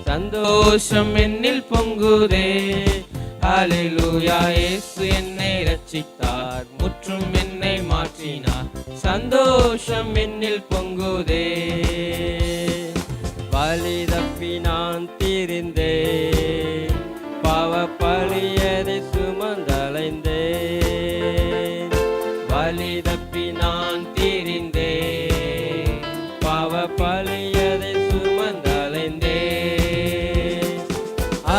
சந்தோஷம் என்னில் பொங்குதே. ஹல்லேலூயா, இயேசு என்னை ரட்சித்தார், முற்றும் என்னை மாற்றினார், சந்தோஷம் என்னில் பொங்குதே. வழி தப்பி நான் திரிந்தேன், பாவ பழியதை சுமந்தலைந்தேன். வழி தப்பி நான் திரிந்தேன், பாவ பழியதை சுமந்தலைந்தேன்.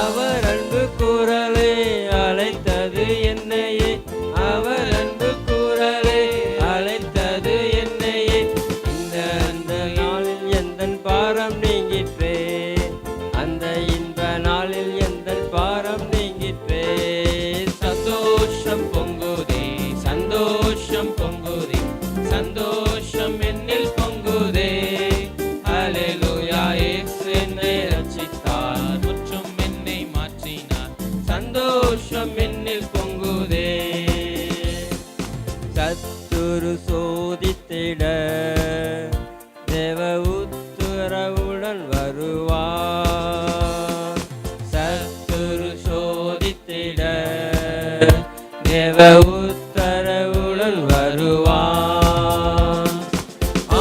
அவர் அன்பு குரலே அழைத்தது என்னையே, அவர் அன்பு குரலே அழைத்தது என்னையே. அந்த நாளில் எந்தன் பாரம் நீங்கிற்றே, அந்த இன்ப நாளில் எந்தன் பாரம் நீங்கிற்றே. சந்தோஷம் பொங்குதே, சந்தோஷம் பொங்குதே, சந்தோஷம் என்னில் பொங்குதே. ஹல்லேலூயா, இயேசு என்னை ரட்சித்தார், முற்றும் என்னை மாற்றினார், சந்தோஷம் என்னில் பொங்குதே. சத்துரு சோதித்திட தேவ உத்தரவுடன் வருவார். சத்துரு சோதித்திட தேவ உத்தரவுடன் வருவார்.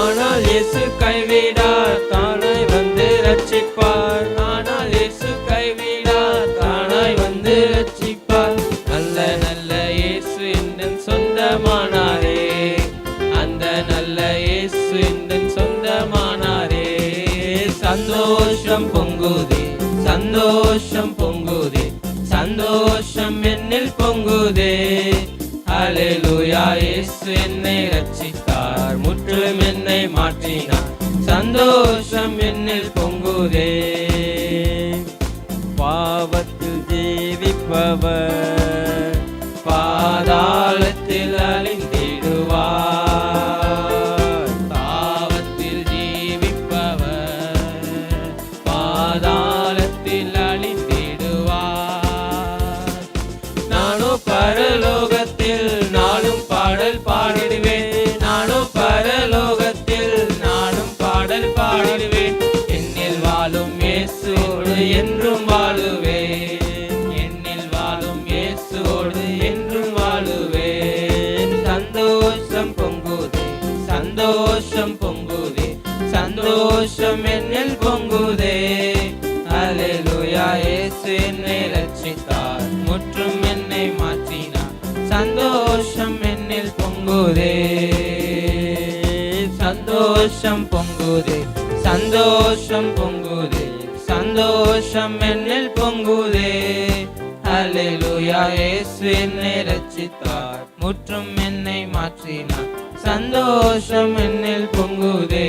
ஆனால் இயேசு கைவிடார், தானாய் வந்து ரட்சிப்பார். ஆனால் இயேசு கைவிடார், தானாய் வந்து ரட்சிப்பார். நல்ல நல்ல இயேசு எந்தன் சொந்தமானாரே, அந்த நல்ல இயேசு எந்தன் சொந்தமானாரே. சந்தோஷம் பொங்குதே, சந்தோஷம் பொங்குதே, சந்தோஷம் என்னில் பொங்குதே. ஹல்லேலூயா, இயேசு என்னை ரட்சித்தார், முற்றிலும் என்னை மாற்றினார், சந்தோஷம் என்னில் பொங்குதே. பாவத்தில் ஜீவிப்பவர் பாதாளத்தில் அழிந்திடுவார். பாவத்தில் ஜீவிப்பவர் பாதாளத்தில் அழிந்திடுவார். நானோ பரலோகத்தில் நானும் பாடல் பாடிடுவேன், நானோ பரலோகத்தில் நானும் பாடல் பாடிடுவேன். என்னில் வாழும் இயேசுவோடு என்றும் வாழுவேன், என்னில் வாழும் இயேசுவோடு என்றும் வாழுவேன். சந்தோஷம் பொங்குதே, சந்தோஷம் பொங்குதே, சந்தோஷம் என்னில் பொங்குதே. ஹல்லேலூயா, இயேசு என்னை ரட்சித்தார், முற்றும் என்னை மாற்றினார், சந்தோஷம் என்னில் பொங்குதே. சந்தோஷம் பொங்குதே, சந்தோஷம் பொங்குதே, சந்தோஷம் என்னில் பொங்குதே. ஹல்லேலூயா, இயேசு என்னை ரட்சித்தார், முற்றும் என்னை மாற்றினார், சந்தோஷம் என்னில் பொங்குதே.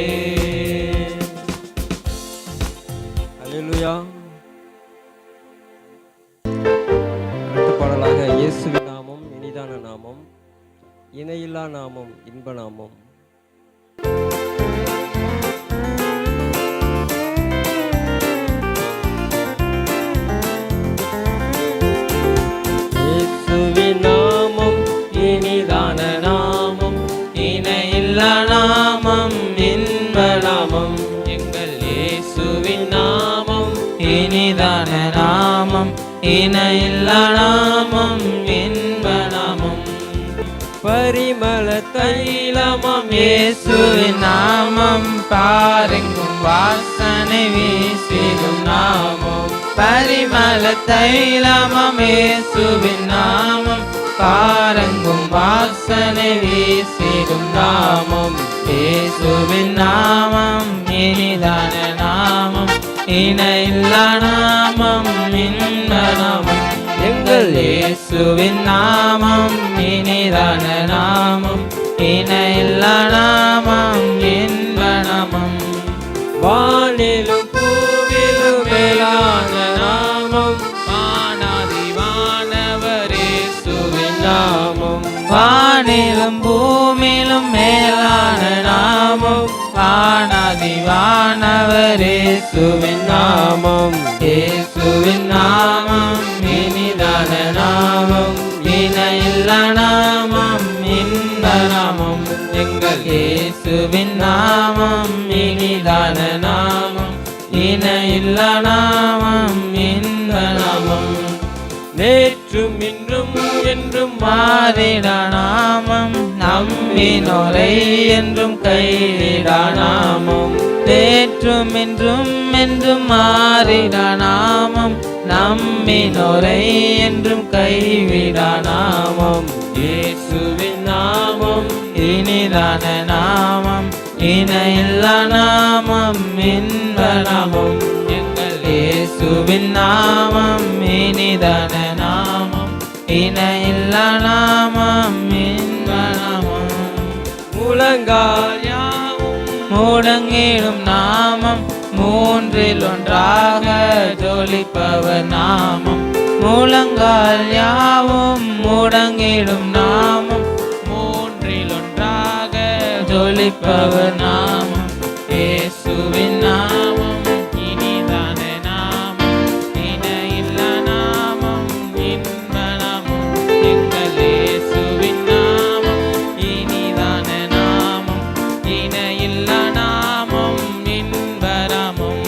ஹல்லேலூயா. அடுத்த பாடலாக இயேசுவின் நாமம் இனிதான நாமம், இணையில்லா நாமம், இன்ப நாமம். இயேசுவின் நாமம் இனிதான நாமம், இணையில்லா நாமம், இன்ப நாமம். எங்கள் இயேசுவின் நாமம் இனிதான நாமம், இணையில்லா நாமம், இன்ப நாமம். பரிமள தைலமாம் இயேசுவின் நாமம், பாரெங்கும் வாசனை வீசிடும் நாமம். பரிமள தைலமாம் இயேசுவின் நாமம், பாரெங்கும் வாசனை வீசிடும் நாமம். இயேசுவின் நாமம் இனிதான நாமம், இணையில்லா நாமம், இன்ப நாமம். எங்கள் இயேசுவின் நாமம் இனிதான நாமம், இணையில்லா நாமம், இன்ப நாமம். வானிலும் பூவிலும் மேலான நாமம், வானாதி வானவர் இயேசுவின் நாமம். வானிலும் பூமியிலும் மேலான நாமம், வானாதி வானவர் இயேசுவின் நாமம். இயேசுவின் நாமம் இனிதான நாமம், இணையில்லா நாமம், இன்ப நாமம். எங்கள் இயேசுவின் நாமம் இனிதான நாமம், இணையில்லா நாமம் இன்ப நாமம். நேற்றும் இன்றும் என்றும் மாறிடா நாமம் நம்பினோரை என்றும் கைவிடா நாமம். நேற்றும் இன்றும் என்றும் மாறிடா நாமம் நம்பினோரை என்றும் கைவிடா நாமம். இயேசுவின் நாமம் இனிதான நாமம் இணையில்லா நாமம் இன்ப நாமம். எங்கள் இயேசுவின் நாமம் இனிதான நாமம் இணையில்லா நாமம் இன்ப நாமம். முழங்கால் யாவும் முடங்கிடும் நாமம் மூன்றில் ஒன்றாக ஜொலிப்பவர் நாமம். முழங்கால் யாவும் முடங்கிடும் நாமம் மூன்றில் ஒன்றாக ஜொலிப்பவர் நாமம். இயேசுவின் நாமம் இனிதான நாமம் இணையில்லா நாமம் இன்ப நாமம். எங்கள் இயேசுவின் நாமம் இனிதான நாமம் இணையில்லா நாமம் இன்ப நாமம்.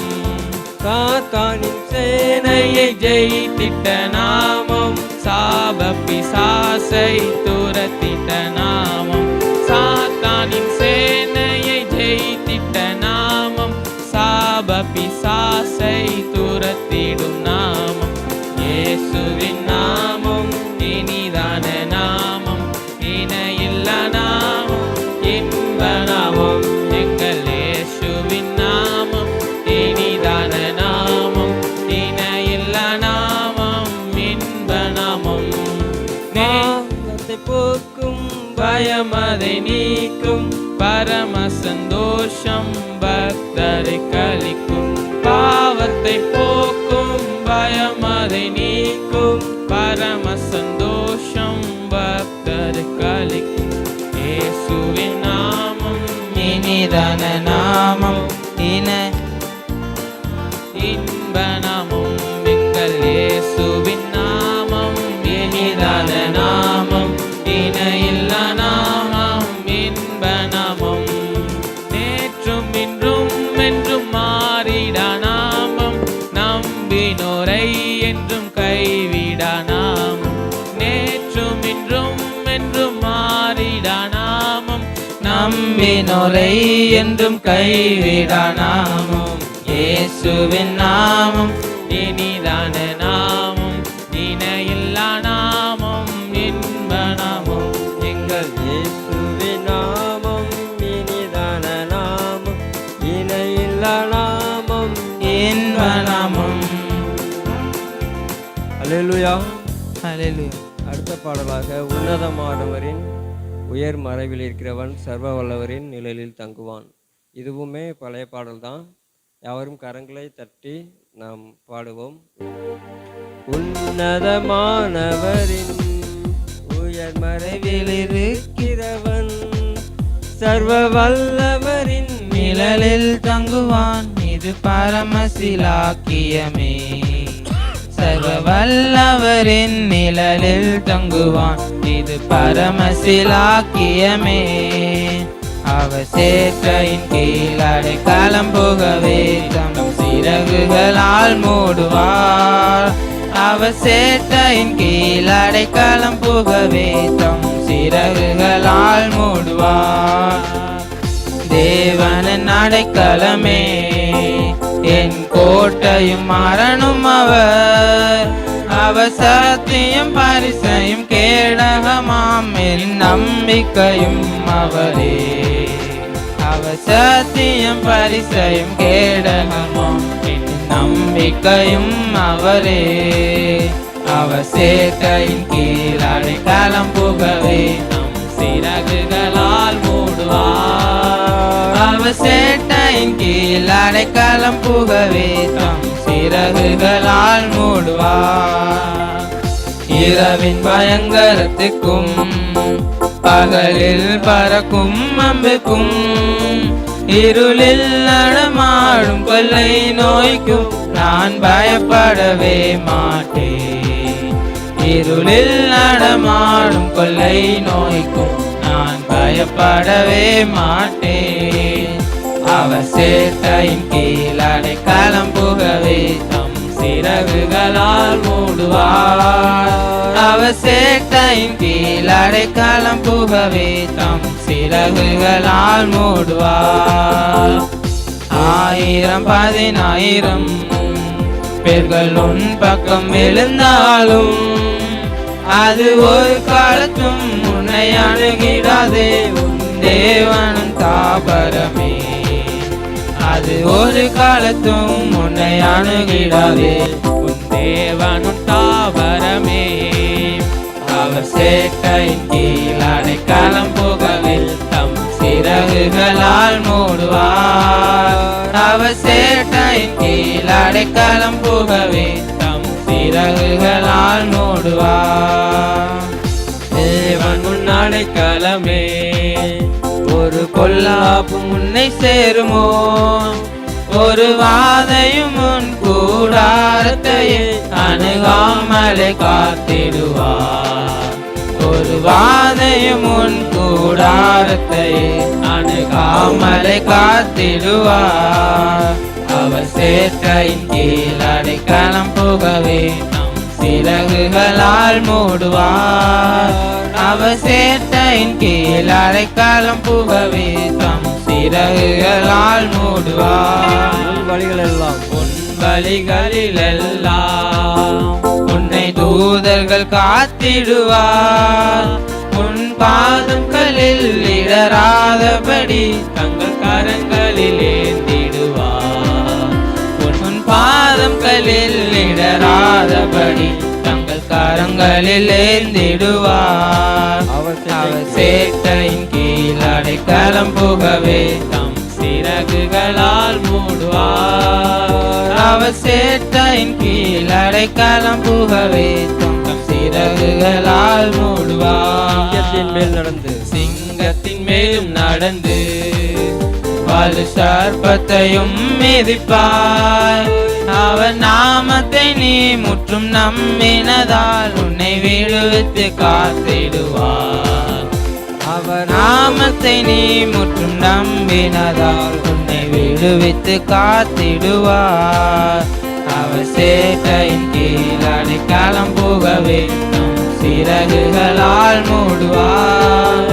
சாத்தானின் சேனையை ஜெயித்திட்ட நாமம் சாப பிசாசை துரத்திட்ட நாமம். சாத்தானின் சேனையை ஜெயித்திட்ட நாமம் சாப பிசாசை துரத்திடும் நாமம். இயேசுவின் நாமம் இனிதான நாமம் இணையில்லா நாமம் இன்ப நாமம். எங்கள் இயேசுவின் நாமம் இனிதான நாமம் இணையில்லா நாமம் இன்ப நாமம். பாவத்தை போக்கும் பயம் அதை நீக்கும் பரம சந்தோஷம் பக்தரை கலிக்கும். பாவத்தை போக்கும் பயம் அதை நீக்கும் பரம சந்தோஷம் பக்தரை கலிக்கும். இயேசுவின் நாமம் இனிதான நாமம் இன்ப நாமம். எங்கள் இயேசுவின் நாமம் இனிதான நாமம் இணையில்லா நாமம் இன்ப நாமம். நேற்றும் இன்றும் என்றும் மாறிடா நாமம் நம்பினோரை என்றும் கைவிடா நாமம். நேற்றும் இன்றும் என்றும் மாறிடா நாமம் நம்பினோரை என்றும் கைவிடா நாமம். இயேசுவின் நாமம் இனிதான நாமம் இணையில்லா நாமம் இன்ப நாமம். எங்கள் இயேசுவின் நாமம் இனிதான நாமம் இணையில்லா நாமம் இன்ப நாமம். அல்லேலூயா. ஹல்லேலூயா. அடுத்த பாடலாக உன்னதமானவரின் உயர் மறைவில் இருக்கிறவன் சர்வ வல்லவரின் நிழலில் தங்குவான். இதுவுமே பழைய பாடல்தான். யாவரும் கரங்களை தட்டி நாம் பாடுவோம். உன்னதமானவரின் உயர் மறைவில் இருக்கிறவன் சர்வ வல்லவரின் நிழலில் தங்குவான் இது பரமசிலாக்கியமே. சர்வ வல்லவரின் நிழலில் தங்குவான் இது பரமசிலாக்கியமே. அவர் சேற்றையின் கீழ் அடைக்கலம் புகவே தம் சிறகுகளால் மூடுவார். அவர் சேற்றையின் கீழ் அடைக்கலம் புகவே தம் சிறகுகளால் மூடுவார். தேவனின் அடைக்கலமே என் கோட்டையும் மரணும் அவர். அவர் சத்தியம் பரிசையும் கேடகமாம் என் நம்பிக்கையும் அவரே. அவர் சத்தியம் பரிசையும் கேடகமாம் என் நம்பிக்கையும் அவரே. அவர் சேட்டையின் கீழ் அடைக்கலம் புகவே நம் சிறகுகளால் மூடுவார். அவர் சேட்டையின் கீழ் அடைக்கலம் புகவே தம் சிறகுகளால் மூடுவார். இரவின் பயங்கரத்துக்கும் பகலில் பறக்கும் அம்புக்கும் இருளில் நடமாடும் கொள்ளை நோய்க்கும் நான் பயப்படவே மாட்டேன். இருளில் நடமாடும் கொள்ளை நோய்க்கும் நான் பயப்படவே மாட்டேன். அவர் சேட்டையின் கீழ் அடைக்கலம் புகவே தம் சிறகுகளால் மூடுவார். அவர் சேட்டையின் கீழ் அடைக்கலம் புகவே தம் சிறகுகளால் மூடுவார். 1000 பேர்கள் உன் பக்கம் விழுந்தாலும் அது ஒரு காலத்தும் உன்னை அணுகிடாதே. உன் தேவன் தாபரமே, அது ஒரு காலத்தும் உன்னை அணுகிடாதே. உன் தேவன் தாபரமே, அவர் சேட்டையின் கீழ் அடைக்கலம் புகவே தம் சிறகுகளால் மூடுவார். அவர் சேட்டையின் கீழ் அடைக்கலம் புகவே தம் சிறகுகளால் மூடுவார். தேவன் உன் அடைக்கலமே, ஒரு பொல்லாப்பும் உன்னை சேருமோ, ஒரு வாதையும் உன் கூடாரத்தையே அணுகாமலே காத்திடுவார். ஒரு வாதையும் உன் கூடாரத்தையே அணுகாமலே காத்திடுவார். அவர் சேட்டையின் கீழ் அடைக்கலம் புகவே நம் சிறகுகளால் மூடுவார். அவர் சேட்டையின் கீழ் அடைக்கலம் புகவே தம் சிறகுகளால் மூடுவார். உன் வழிகளிலெல்லாம் உன்னை தூதர்கள் காத்திடுவார். உன் பாதங்களில் இடராதபடி தங்கள் கரங்களில் ஏந்திடுவார். உன் பாதங்களில் இடராதபடி தங்கள் கரங்களில் ஏந்திடுவார். அவர் சேட்டையின் கீழ் அடைக்கலம் புகவே தம் சிறகுகளால் மூடுவார். அவர் சேட்டையின் கீழ் அடைக்கலம் புகவே தம் சிறகுகளால் மூடுவார். சிங்கத்தின் மேலும் நடந்து வலு சர்ப்பத்தையும் மிதிப்பார். அவர் நாமத்தை நீ முற்றும் நம்பினதால் உன்னை விடுவித்து காத்திடுவார். அவர் நாமத்தை நீ முற்றும் நம்பினதால் உன்னை விடுவித்து காத்திடுவார். அவர் சேட்டையின் கீழ் அடைக்கலம் புகவே நம் சிறகுகளால் மூடுவார்.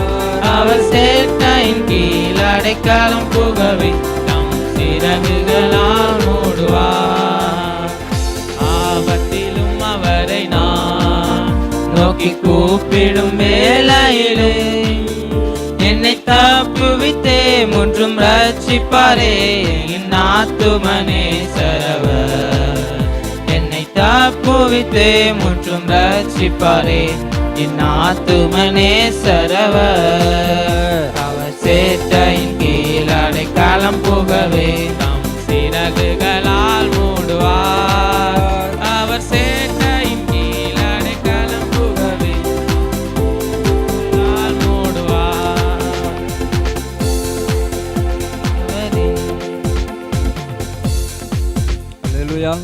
அவர் சேட்டையின் கீழ் அடைக்கலம் புகவே நம் சிறகுகளால் மூடுவார். ஆபத்திலும் அவரை நான் நோக்கி கூப்பிடும் வேளையிலே என்னை தப்புவித்தே முற்றும் ரட்சிப்பாரே என் ஆத்துமனே சரவர். என்னை தப்புவித்தே முற்றும் ரட்சிப்பாரே என் ஆத்துமனே சரவர். அவர் சேட்டையின் கீழ் அடைக்கலம் புகவே நம் சிறகுகளால் மூடுவார். அவர் சேட்டையின் கீழ் அடைக்கலம் புகவே மூடுவார். அல்லேலூயா.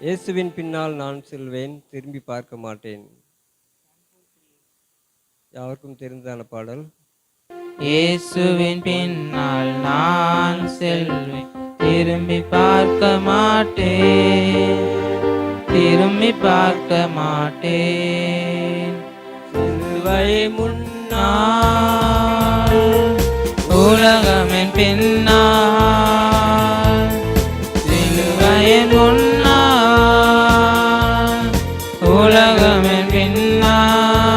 இயேசுவின் பின்னால் நான் செல்வேன், திரும்பி பார்க்க மாட்டேன். யாருக்கும் தெரிந்ததான பாடல். இயேசுவின் பின்னால் நான் செல்வேன், திரும்பி பார்க்க மாட்டேன், திரும்பி பார்க்க மாட்டேன். சிலுவை முன்னால் உலகமின் பின்னால், சிலுவையின் முன்னால் உலகமின் பின்னால்,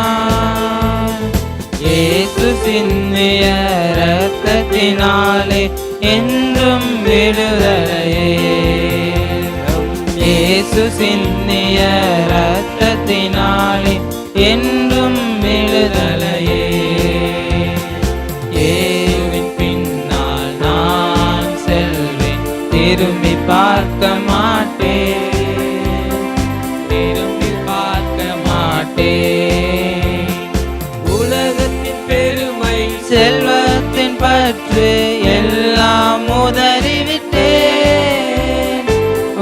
இயேசு சிந்திய இரத்தத்தினாலே என்றும் விடுதலையே. இயேசு சிந்திய இரத்தத்தினாலே என்றும் விடுதலையே. இயேசுவின் பின்னால் நான் செல்வேன், திரும்பி பார்க்க மாட்டேன், திரும்பி பார்க்க மாட்டேன். உலகத்தின் பெருமை செல்வத்தின் பற்று எல்லாம் உதறிவிட்டேன்.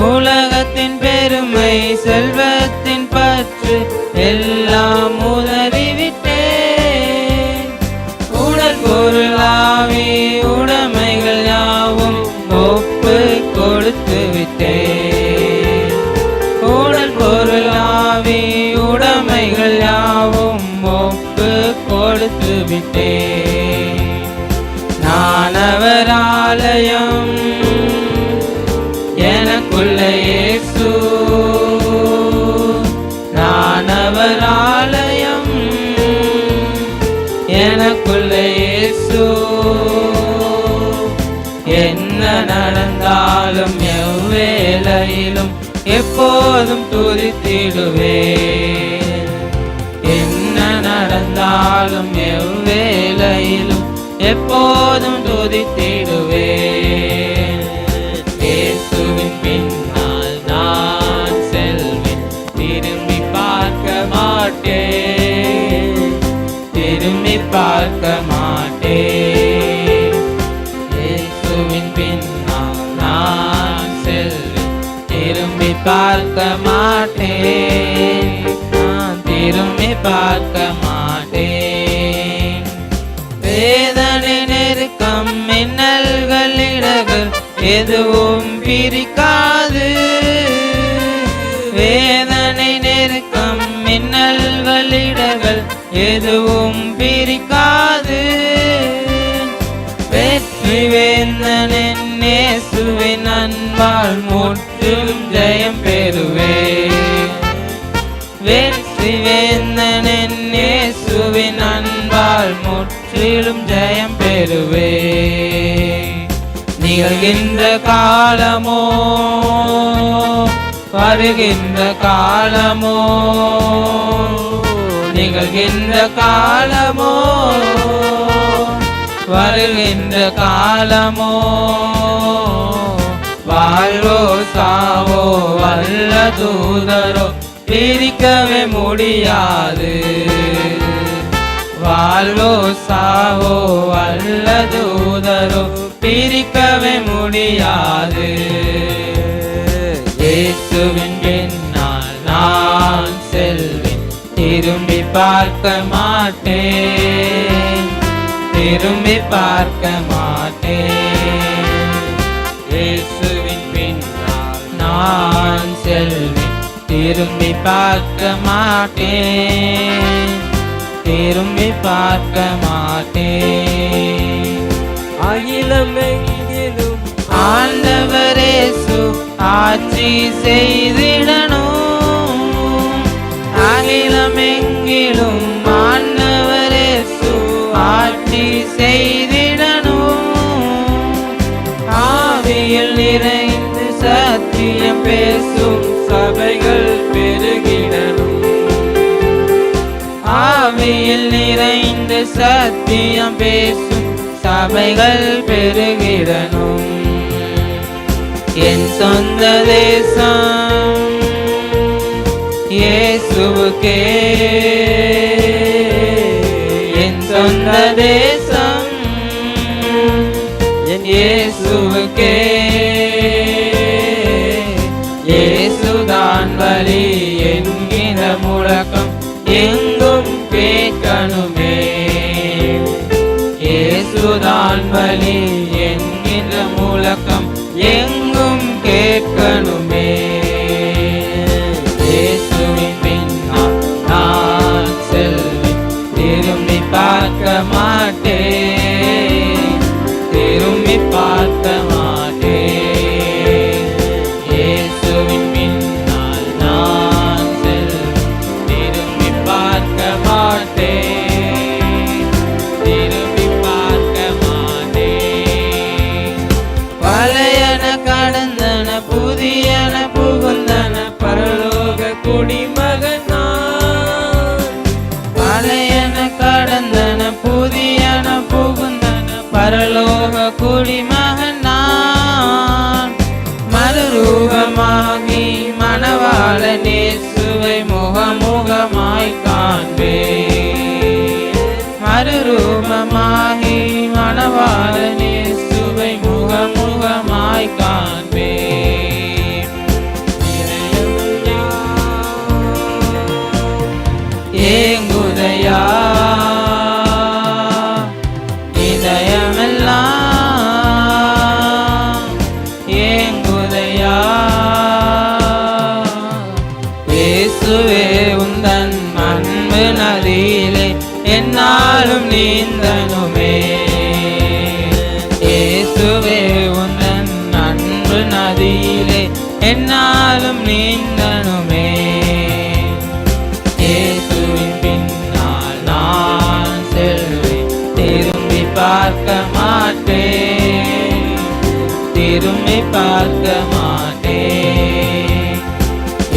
உலகத்தின் பெருமை செல்வத்தின் பற்று எல்லாம் உதறிவிட்டேன். உடல் பொருளாவே உடல் பொருள் ஆவி உடைமைகள் யாவும் ஒப்பு கொடுத்து விட்டேன். நான் அவர் ஆலயம், எனக்குள்ள இயேசு. நான் அவர் ஆலயம், எனக்குள்ள இயேசு. என்ன நடந்தாலும் எவ்வேளையிலும் எப்போதும் துதித்திடுவேன். என்ன நடந்தாலும் எவ்வேளையிலும் எப்போதும் துதித்திடுவேன். இயேசுவின் பின்னால் நான் செல்வேன், திரும்பி பார்க்க மாட்டேன், திரும்பி பார்க்க மாட்டேன். இயேசுவின் பின்னால் நான் செல்வேன், திரும்பி பார்க்க மாட்டேன், நான் திரும்பி பார்க்க மாட்டேன். வேதனை நெருக்கம் மின்னல்கள் இடர்கள் எதுவும் பிரிக்காது. வேதனை நெருக்கம் மின்னல்கள் இடர்கள் எதுவும் பிரிக்காது. வெற்றி வேந்தனின் இயேசுவின் அன்பால் முற்றும் ஜெயம் பெறுவேன். வெற்றி வேந்தனின் இயேசுவின் அன்பால் முற்றிலும் ஜெயம் பெறுவேன். நிகழ்கின்ற காலமோ வருகின்ற காலமோ, நிகழ்கின்ற காலமோ வருகின்ற காலமோ, வாழ்வோ சாவோ வல்ல தூதரோ பிரிக்கவே முடியாது. வாழ்வோ சாவோ வல்ல தூதரோ பிரிக்கவே முடியாது. இயேசுவின் பின்னால் நான் செல்வேன், திரும்பி பார்க்க மாட்டேன், திரும்பி பார்க்க மாட்டேன். இயேசுவின் பின்னால் நான் செல்வேன், திரும்பி பார்க்க மாட்டேன், திரும்பி பார்க்க மாட்டேன். அகிலமெங்கிலும் ஆண்டவர் இயேசு ஆட்சி செய்திடணும். அகிலமெங்கிலும் ஆண்டவர் இயேசு ஆட்சி செய்திடணும். ஆவியில் நிறைந்து சத்தியம் பேசும் சபைகள் பெருகிடணும். ஆவியில் நிறைந்து சத்தியம் பேசும் சபைகள் பெருகிடணும். என் சொந்த தேசம் இயேசுவுக்கே, என் சொந்த தேசம் என் இயேசுவுக்கே. இயேசுதான் வழி என்கிற முழக்கம் எங்கும் கேட்கணுமே. இயேசுதான் வழி என்கிற முழக்கம் எங்கும் கேட்கணுமே. இயேசுவின் பின்னால் நான் செல்வேன், திரும்பி பார்க்க மாட்டேன், திரும்பி பார்க்க மாட்டேன். இயேசுவின் பின்னால் நான் செல்வேன், திரும்பி பார்க்க மாட்டேன், திரும்பி பார்க்க மாட்டேன். பழையன கடந்தன புதியன புகுந்தன பரலோக குடிமகன் நான். பழையன கடந்தன புதியன புகுந்தன பரலோக குடிமகன் நான். மறுரூபமாகி மணவாளன் இயேசுவை முகமுகமாய் காண்பேன். மறுரூபமாகி மணவாளன் இயேசுவை முகமுகமாய் காண்பேன். ஏங்குதையா இதயமெல்லாம், பின்னாலும் நீந்தனுமே. இயேசுவின் பின்னால் நான் செல்வேன், திரும்பி பார்க்க மாட்டேன், திரும்பி பார்க்க மாட்டேன்.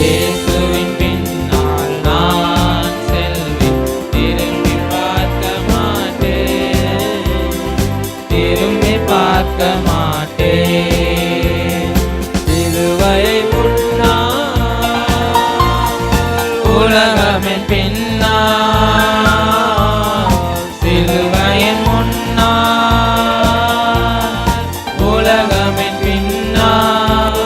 இயேசுவின் பின்னால் நான் செல்வேன், திரும்பி பார்க்க மாட்டேன், திரும்பி பார்க்க மாட்டேன். சிலுவையை முன்னால் உலகமின் பின்னால், சிலுவையின் முன்னால், உலகமின் பின்னால்,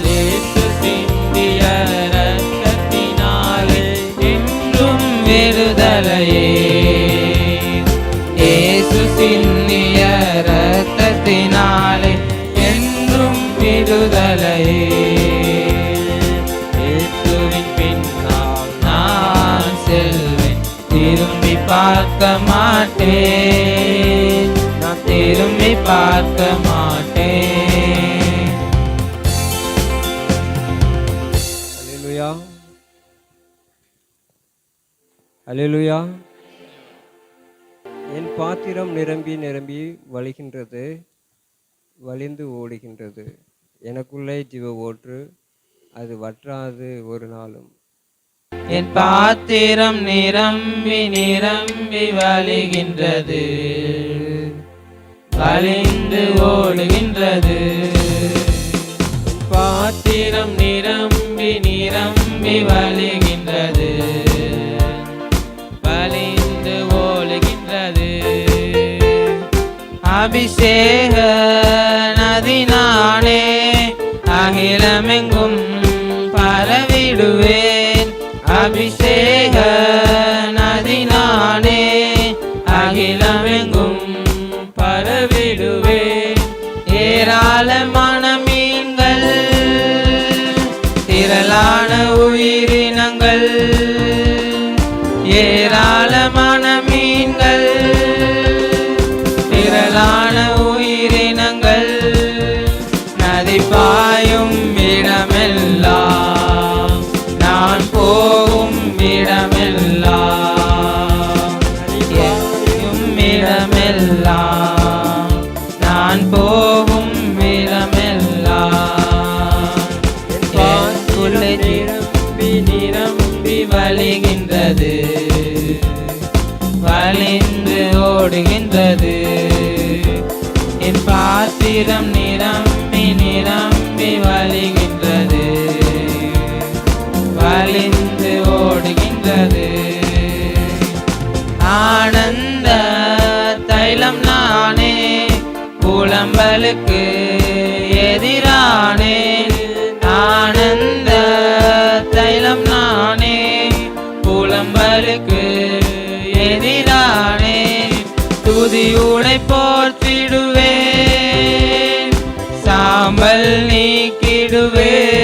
இயேசு சிந்திய இரத்தத்தினாலே என்றும் விடுதலையே. இயேசு சிந்திய இரத்தத்தினாலே என்றும் விடுதலையே. இயேசுவின் பின்னால் நான் செல்வேன், திரும்பி பார்க்க மாட்டேன், நான் திரும்பி பார்க்க மாட்டேன். அல்லேலூயா, அல்லேலூயா. என் பாத்திரம் நிரம்பி நிரம்பி வழிகின்றது, வழிந்து ஓடுகின்றது. எனக்குள்ளே ஜீவ ஊற்று, அது வற்றாது ஒரு நாளும். என் பாத்திரம் நிரம்பி நிரம்பி வழிகின்றது, வழிந்து ஓடுகின்றது. என் பாத்திரம் நிரம்பி நிரம்பி வழிகின்றது, வழிந்து ஓடுகின்றது. அபிஷேக நதி நானே, அகிலமெங்கும் பரவிடுவேன். அபிஷேக நதி நானே, அகிலமெங்கும் பரவிடுவேன். ஏராளமான மீன்கள், திரளான உயிரினங்கள், ஏராளமான மீன்கள், திரளான உயிரினங்கள், நதி பாயும் இடமெல்லாம், நான் போகும் இடமெல்லாம், எங்கும் இடமெல்லாம், நான் போகும் இடமெல்லாம், எனக்குள்ளே நிரம்பி நிரம்பி வழிகின்றது, வழிந்து ஓடுகின்றது. என் பாத்திரம் நிரம்பி நிரம்பி வழிகின்றது, வழிந்து ஓடுகின்றது. ஆனந்த தைலம் நானே, புலம்பலுக்கு எதிரானேன். ஆனந்த தைலம் நானே, புலம்பலுக்கு எதிரானேன். துதியுடை போற்றிடுவேன், சாம்பல் நீக்கிடுவேன்.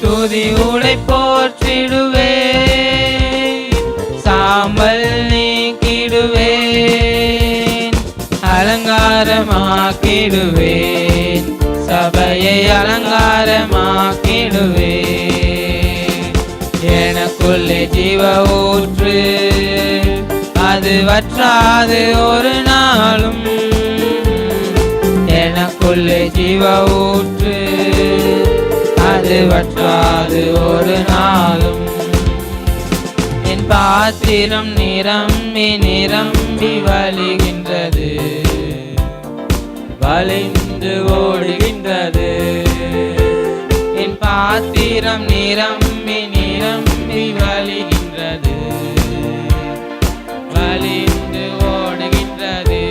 துதியுடை போற்றிடுவேன், சாம்பல் நீக்கிடுவேன். அலங்காரமாக்கிடுவேன், சபையை அலங்காரமாக்கிடுவேன். எனக்குள்ளே ஜீவ ஊற்று, அது வற்றாது ஒரு நாளும். எனக்குள்ளே ஜீவ ஊற்று, அது வற்றாது ஒரு நாளும். என் பாத்திரம் நிரம்பி நிரம்பி வழிகின்றது, வழிந்து ஓடுகின்றது. என் பாத்திரம் நிரம்பி நிரம்பி வழிகின்றது, வழிந்து ஓடுகின்றது.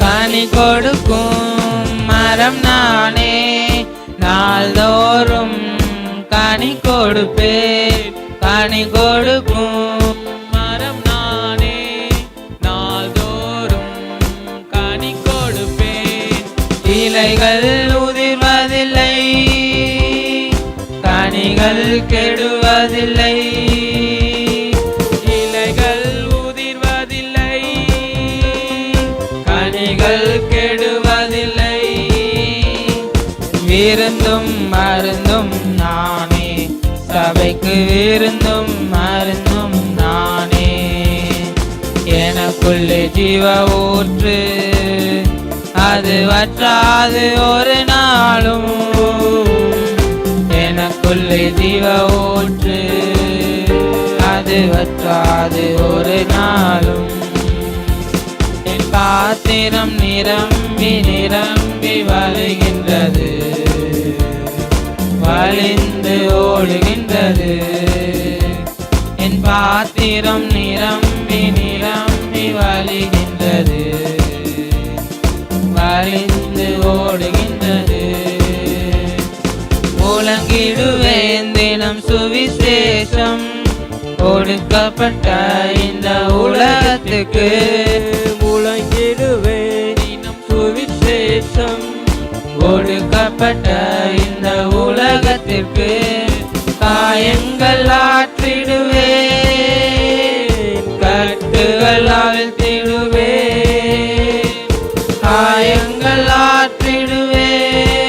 கனி கொடுக்கும் மரம் நானே, நாள்தோறும் கனி கொடுப்பேன். கனி கொடுக்கும் மரம் நானே, நாள்தோறும் கனி கொடுப்பேன். இலைகள் உதிர்வதில்லை, கனிகள் கெடுவதில்லை. இலைகள் உதிர்வதில்லை, கனிகள் கெடுவதில்லை. விருந்தும் மருந்தும் நானே, சபைக்கு விருந்தும் மருந்தும் நானே. எனக்குள்ளே ஜீவ ஊற்று, அது வற்றாது ஒரு நாளும். எனக்குள்ளே ஜீவ ஊற்று, அது வற்றாது ஒரு நாளும். என் பாத்திரம் நிரம்பி நிரம்பி வழிகின்றது, வழிந்து ஓடுகின்றது. என் பாத்திரம் நிரம்பி நிரம்பி வழிகின்றது, வழிந்து ஓடுகின்றது. முழங்கிடுவேன் தினம் சுவிசேஷம், கொடுக்கப்பட்ட இந்த உலகத்துக்கு. முழங்கிடுவேன் தினம் சுவிசேஷம், கொடுக்கப்பட்ட இந்த உலகத்திற்கு. காயங்கள் ஆற்றிடுவேன், கட்டுகள் அவிழ்த்திடுவேன். காயங்கள் ஆற்றிடுவேன்,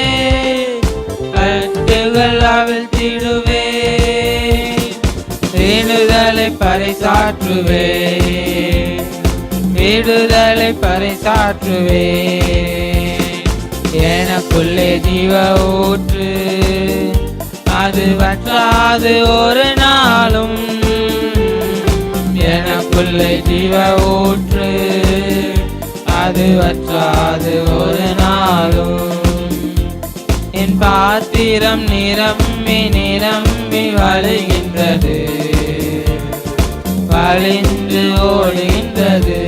கட்டுகள் அவிழ்த்திடுவேன். விடுதலை பறைசாற்றுவேன், விடுதலை பறைசாற்றுவேன். எனக்குள்ளே ஜீவ ஊற்று, அது வற்றாது ஒரு நாளும். எனக்குள்ளே ஜீவ ஊற்று, அது வற்றாது ஒரு நாளும். என் பாத்திரம் நிரம்பி நிரம்பி வழிகின்றது, வழிந்து ஓடுகின்றது.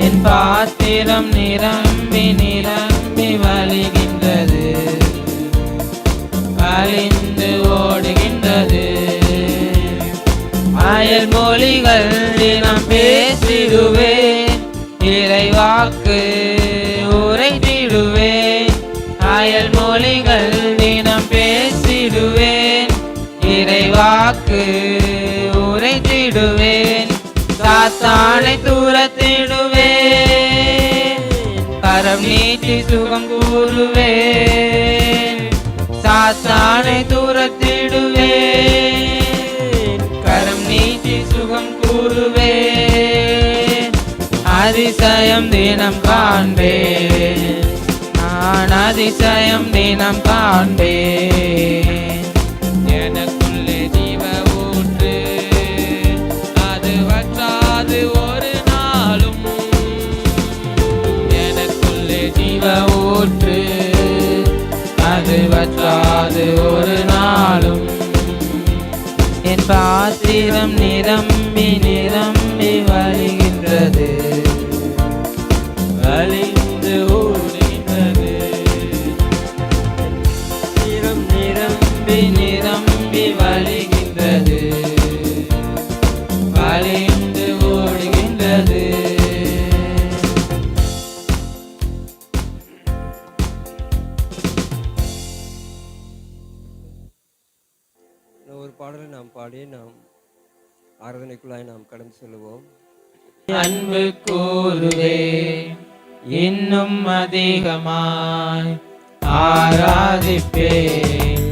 என் பாத்திரம் நிரம்பி நிரம்பி வழிகின்றது, வழிந்து ஓடுகின்றது. அயல் மொழிகள் தினம் பேசிடுவேன், இறைவாக்கு உரைத்திடுவேன். அயல் மொழிகள் தினம் பேசிடுவேன், இறைவாக்கு உரைத்திடுவேன். சாத்தானை தூரத்திடுவேன், கரம் நீட்டி சுகம் கூறுவேன். சாத்தானை தூரத்திடுவேன், கரம் நீட்டி சுகம் கூறுவேன். அதிசயம் தினம் காண்பேன், நான் அதிசயம் தினம் காண்பேன். எனக்குள்ளே ஜீவ ஊற்று, அது வற்றாது ஒரு நாளும். எனக்குள்ளே ஜீவ ஊற்று, அது வற்றாது ஒரு நாளும். என் பாத்திரம் நிரம்பி நிரம்பி வழிகின்றது, வழிந்து ஓடுகின்றது. பாத்திரம் நிரம்பி நிரம்பி வழிகின்றது, வழிந்து ஓடுகின்றது. ஒரு பாடலை நாம் பாடி நாம் ஆராதனைக்குள்ளாய் நாம் கடந்து செல்வோம். அன்பு கூறுவே இன்னும் அதிகமாய், ஆராதிப்பேன்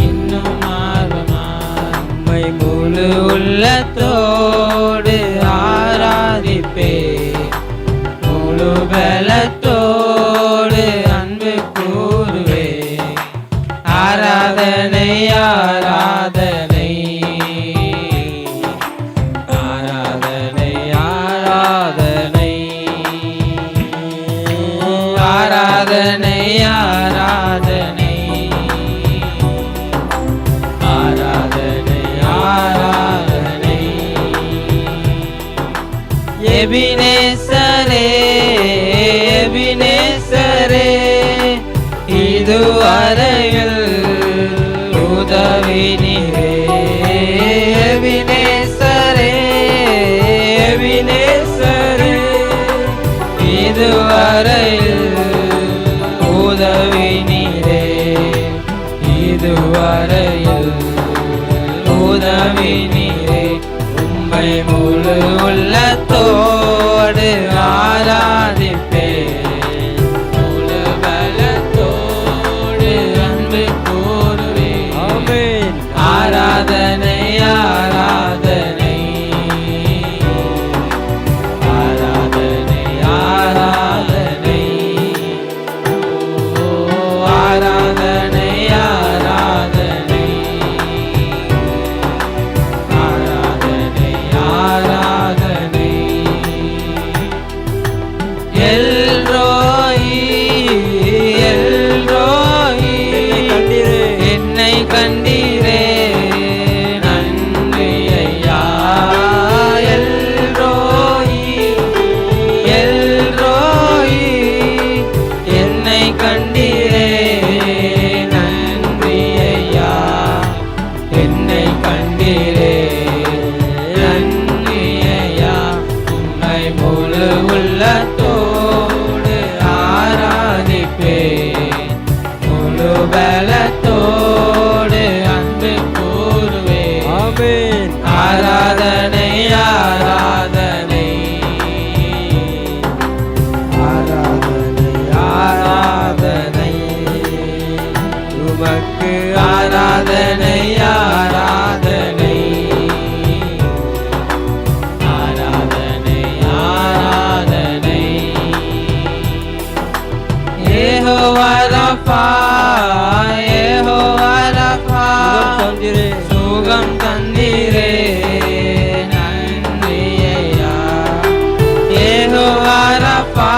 இன்னும் ஆர்வமாய். உம்மை முழு உள்ளத்தோடு ஆராதிப்பேன், முழு பலத்தோடு அன்பு கூறுவே. ஆராதனை ஆராதனை ஆராதனை ஆராதனை ஆராதனை ஆராதனை ஆராதனை ஆராதனை. எபினேசரே எபினேசரே, இதுவரையில் உதவி நீரே. எபினேசரே எபினேசரே, இதுவரையில் உதவி நீரே. இதுவரையில் உதவி நீரே. உம்மை முழு உள்ளத்தோடு ஆராதிப்பேன், முழு பலத்தோடு ஆராதனை ஆராதனை ஆராதனை ஆராதனை எல்ரோயி எல்ரோயி என்னை கண்டீரே நன்றி ஐயா எல்ரோயி எல்ரோயி என்னை கண்டீரே நன்றி ஐயா என்னை கண்டீரே நன்றி ஐயா உம்மை முழு உள்ளத்தோடு ஆராதிப்பேன் முழு பலத்தோடு அன்பு கூறுவேன் ஆமென். ஆராதனை ஆராதனை ஆராதனை ஆராதனை உமக்கு ஆராதனை ஆராதனை ஆராதனை ஆராதனை யெகோவா ரஃபா யெகோவா ரஃபா தந்திரே சுகம் தந்தீரே நன்றி ஐயா யெகோவா ரஃபா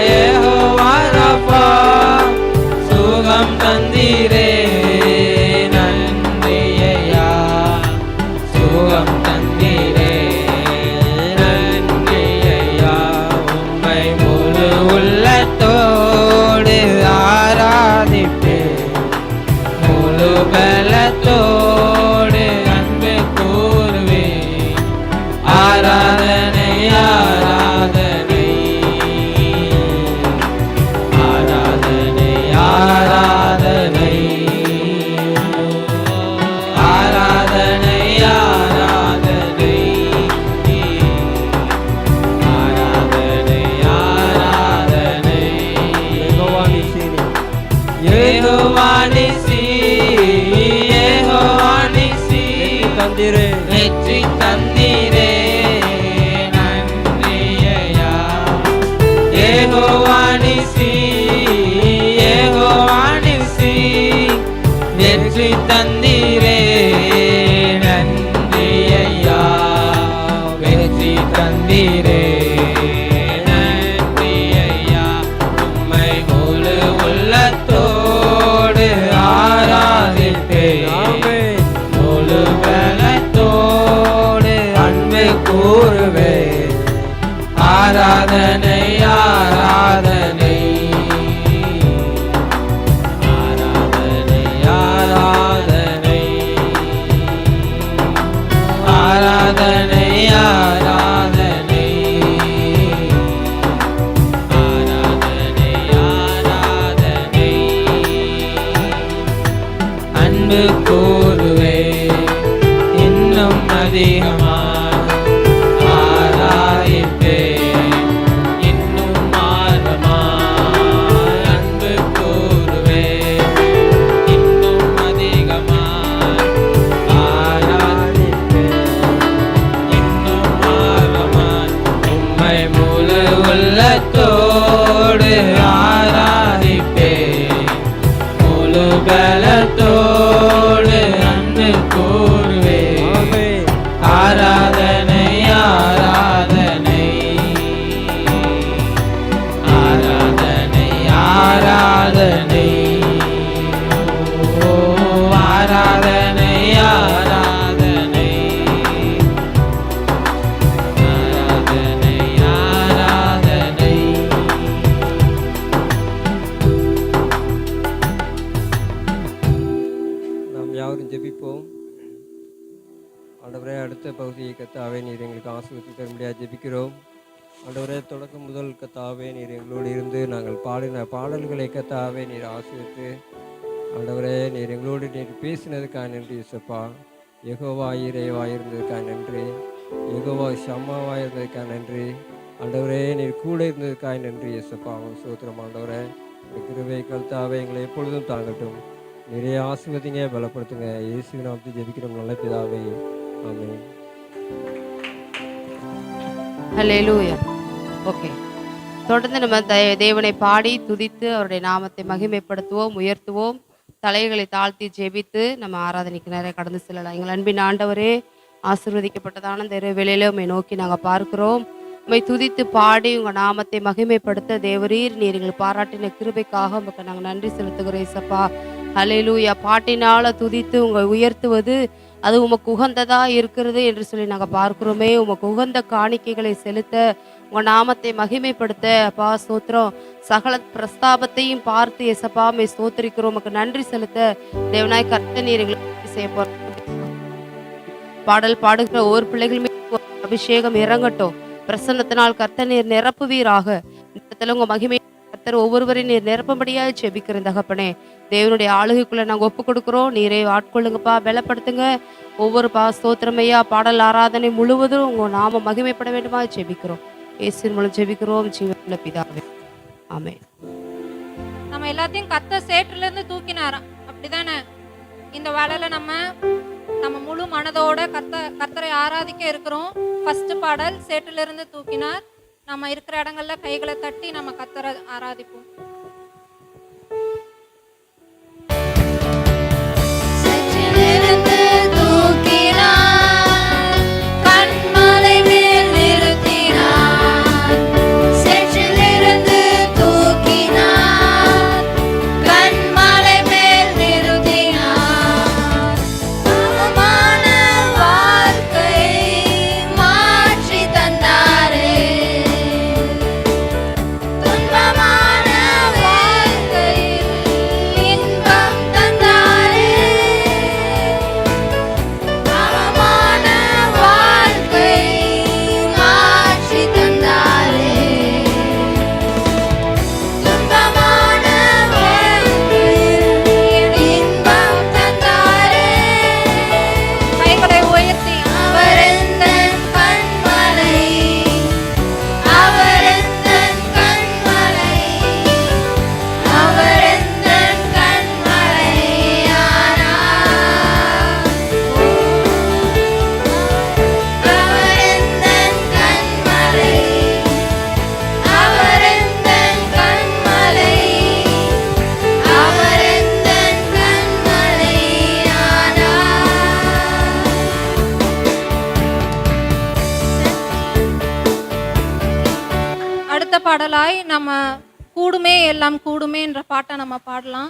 யெகோவா ரஃபா சுகம் தந்தீரே நன்றி ஐயா சுகம் தந்தீரே நன்றி ஐயா உம்மை முழு உள்ளத்தோடு ஆராதிப்பேன் முழு பலத்தோடு அன்பு கூறுவேன் ஆராதனை ஆராதனை ஆராதனை ஆராதனை ஆராதனை ஆராதனை ஆராதனை ஆராதனை யெகோவா நிசீனி யெகோவா நிசி யெகோவா நிசி தந்திரே வெற்றி தந்தீரே நன்றி ஐயா யெகோவா நிசி யெகோவா நிசி வெற்றி தந்தீரே நன்றி ஐயா வெற்றி தந்தீரே நன்றி ஐயா உம்மை முழு உள்ளத்தோடு ஆராதிப்பேன் ஆமென். முழு பலத்தோடு அன்பு கூறுவேன் ஆராதனை ஆராதனை ஆராதனை ஆராதனை ஆராதனை ஆராதனை ஆராதனை ஆராதனை அன்பு கூறுவே இன்னும் அதிகமாக ஆராதிப்பேன் இன்னும் ஆழமாய் அன்பு கூறுவே இன்னும் அதிகமாக ஆராதிப்பேன் இன்னும் ஆழமாய் உம்மை முழு உள்ளத்தோடு ஆராதிப்பேன் முழு பலத்தோடு அன்பு கூறுவேன் ஆமென். ஆராதனை ஆராதனை ஆராதனை ஆராதனை ஓ ஆராதனை ஆராதனை ஆராதனை ஆராதனை நாம் யாவரும் ஜெபிப்போம். ஆண்டவரே, அடுத்த பகுதியை கத்தாவே நீர் எங்களுக்கு ஆசீர்வதித்து தரும்படியாக ஜெபிக்கிறோம். ஆண்டவரே, தொடக்கம் முதல் கத்தாவே நீர் எங்களோடு இருந்து நாங்கள் பாடின பாடல்களை கத்தாவே நீர் ஆசீர்வதித்து ஆண்டவரே நீர் எங்களோடு நீர் பேசினதுக்காக நன்றி இயேசப்பா. யெகோவா ஈரேவாக இருந்ததுக்காக நன்றி, யெகோவா ஷம்மாவாக இருந்ததுக்காக நன்றி. ஆண்டவரே நீர் கூட இருந்ததுக்காக நன்றி இயேசப்பா. சோத்திரம் ஆண்டவரே, கிருபை கர்த்தாவே எங்களை எப்பொழுதும் தாங்கட்டும். நிறைய ஆசீர்வதிங்க, பலப்படுத்துங்க. இயேசுவின் நாமத்தில் ஜெபிக்கிறோம் நல்ல பிதாவே, ஆமென். ஹல்லேலூயா. ஓகே, தொடர்ந்து நம்ம தேவனை பாடி துதித்து அவருடைய நாமத்தை மகிமைப்படுத்துவோம், உயர்த்துவோம். தலைகளை தாழ்த்தி ஜெபித்து நம்ம ஆராதனைக்கு நிறைய கடந்து செல்லலாம். எங்கள் அன்பின் ஆண்டவரே, ஆசீர்வதிக்கப்பட்டதான இந்த வேளையில உம்மை நோக்கி நாங்கள் பார்க்கிறோம். உம்மை துதித்து பாடி உங்கள் நாமத்தை மகிமைப்படுத்த தேவரீர் நீர் எங்களுக்கு பாராட்டின கிருபைக்காக உங்களுக்கு நாங்கள் நன்றி செலுத்துகிறோம் இயேசப்பா. ஹல்லேலூயா. பாட்டினால துதித்து உங்களை உயர்த்துவது அது உமக்கு உகந்ததா இருக்கிறது என்று சொல்லி நாங்கள் பார்க்கிறோமே. உமக்கு உகந்த காணிக்கைகளை செலுத்த உங்கள் நாமத்தை மகிமைப்படுத்த அப்பா ஸ்தோத்திரம். சகல பிரஸ்தாபத்தையும் பார்த்து இயேசப்பா உம்மை ஸ்தோத்திரிக்கிறோம். உமக்கு நன்றி செலுத்த தேவனாய் கர்த்தர் நீர் எங்களுக்கு செய்ய போற பாடல் பாடுகிற ஒவ்வொரு பிள்ளைகளுமே அபிஷேகம் இறங்கட்டும். பிரசன்னத்தினால் கர்த்தர் நீர் நிரப்புவீராக. இந்த உங்க மகிமை கர்த்தர் ஒவ்வொருவரையும் நீர் நிரப்பும்படியாக ஜெபிக்கிற தகப்பனே, தேவனுடைய ஆளுகைக்குள்ள நாங்கள் ஒப்பு கொடுக்குறோம். நீரே ஆட்கொள்ளுங்கப்பா, பலப்படுத்துங்க. ஒவ்வொரு ஸ்தோத்திரமையா பாடல் ஆராதனை முழுவதும் உங்க நாம மகிமைப்பட வேண்டுமா ஜெபிக்கிறோம். இயேசுவின் மூலம் ஜெபிக்கிறோம் ஜீவனுள்ள பிதாவே, ஆமென். நம்ம எல்லாத்தையும் கர்த்தர் சேற்றில இருந்து தூக்கினாராம், அப்படிதானே? இந்த வேளையில நம்ம முழு மனதோட கர்த்தரை ஆராதிக்க இருக்கிறோம். ஃபர்ஸ்ட் பாடல் சேற்றிலிருந்து தூக்கினார். நம்ம இருக்கிற இடங்கள்ல கைகளை தட்டி நம்ம கர்த்தரை ஆராதிப்போம். பாடலாய் நம்ம கூடுமே எல்லாம் கூடுமே என்ற பாட்டை நம்ம பாடலாம்.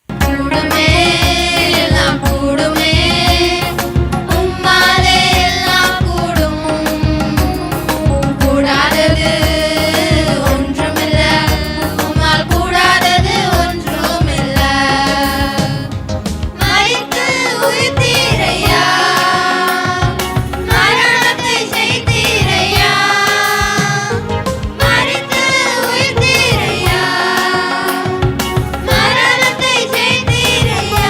கூடுமே எல்லாம் கூடுமே, உம்மாலே எல்லாம் கூடும், கூடாதது ஒன்றுமில்ல, உம்மால் கூடாதது ஒன்றுமில்ல. மரித்து உயிர்த்தீரையா, மரணத்தை ஜெயித்தீரையா, மரித்து உயிர்த்தீரையா, மரணத்தை ஜெயித்தீரையா,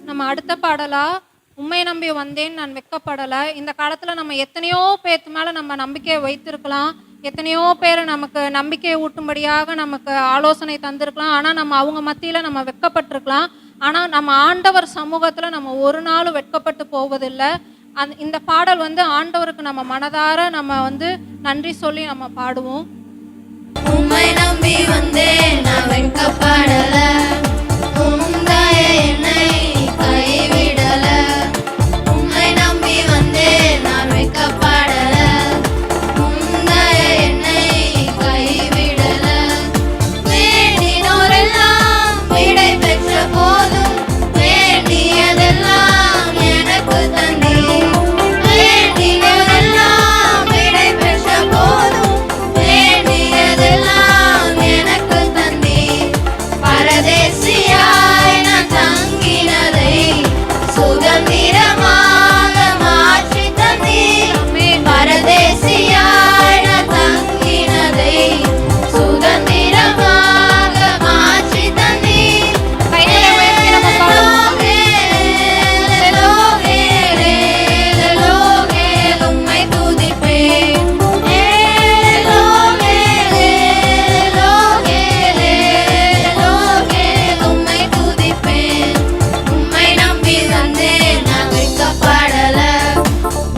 நம்ம அடுத்த பாடலா உம்மை நம்பி வந்தேன் நான் வெட்கப்படலை. இந்த காலத்தில் நம்ம எத்தனையோ பேர்த்து மேலே நம்ம நம்பிக்கையை வைத்திருக்கலாம், எத்தனையோ பேர் நமக்கு நம்பிக்கையை ஊட்டும்படியாக நமக்கு ஆலோசனை தந்திருக்கலாம். ஆனால் நம்ம அவங்க மத்தியில் நம்ம வெட்கப்பட்டிருக்கலாம். ஆனால் நம்ம ஆண்டவர் சமூகத்தில் நம்ம ஒரு நாளும் வெட்கப்பட்டு போவதில்லை. இந்த பாடல் வந்து ஆண்டவருக்கு நம்ம மனதார நம்ம வந்து நன்றி சொல்லி நம்ம பாடுவோம். உம்மை நம்பி வந்தேன் நான் வெட்கப்படல, உம் தயை என்னை கைவிடல. உம்மை நம்பி வந்தேன் நான் வெட்கப்படல, உம் தயை என்னை கைவிடல. வேண்டினோரெல்லாம் விடை பெற்ற போதும் வேண்டியதெல்லாம் எனக்கு தந்தீர். வேண்டினோரெல்லாம் விடை பெற்ற போதும் வேண்டியதெல்லாம் எனக்கு தந்தீர். பரதேசியாய் நான் தங்கினதை சுதந்திரமாக மாற்றி தந்தீர். பரதேசியாய் நான் தங்கினதை சுதந்திரமாக மாற்றி தந்தீர். கைகளை உயர்த்தி நம்ம பாடுவோம். உம்மை துதிப்பேன். உம்மை துதிப்பேன். உம்மை நம்பி வந்தேன் நான் வெட்கப்படல,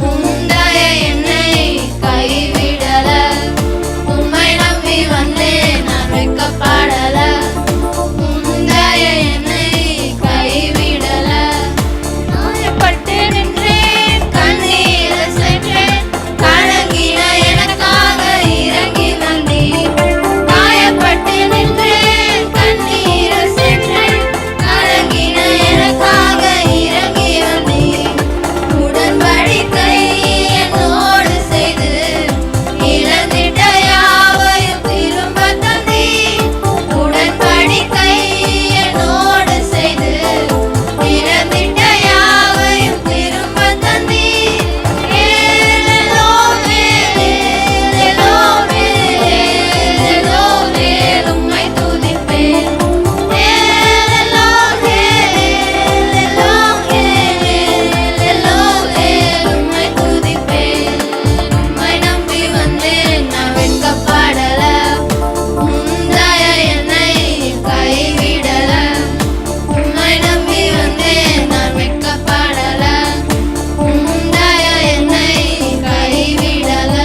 உம் தயை என்னை கைவிடல. உம்மை நம்பி வந்தேன் நான் வெட்கப்படல, உம் தயை என்னை கைவிடல. காயப்பட்டு நின்றேன், கண்ணீர் சென்றேன், கலங்கின எனக்காக இறங்கி வந்தீர். காயப்பட்டு நின்றேன், கண்ணீர் சென்றேன், கலங்கின எனக்காக இறங்கி வந்தீர். உடன்படிக்கை என்னோடு செய்து இழந்திட்ட யாவையும் திரும்ப தந்தீர். உடன்படிக்கை என்னோடு செய்து இழந்திட்ட யாவையும் திரும்ப தந்தீர். உம்மை துதிப்பேன். உம்மை துதிப்பேன். உம்மை நம்பி வந்தேன் நான் வெட்கப்படல, உம் தயை என்னை கைவிடல. உம்மை நம்பி வந்தேன் நான் வெட்கப்படல, உம் தயை என்னை கைவிடல.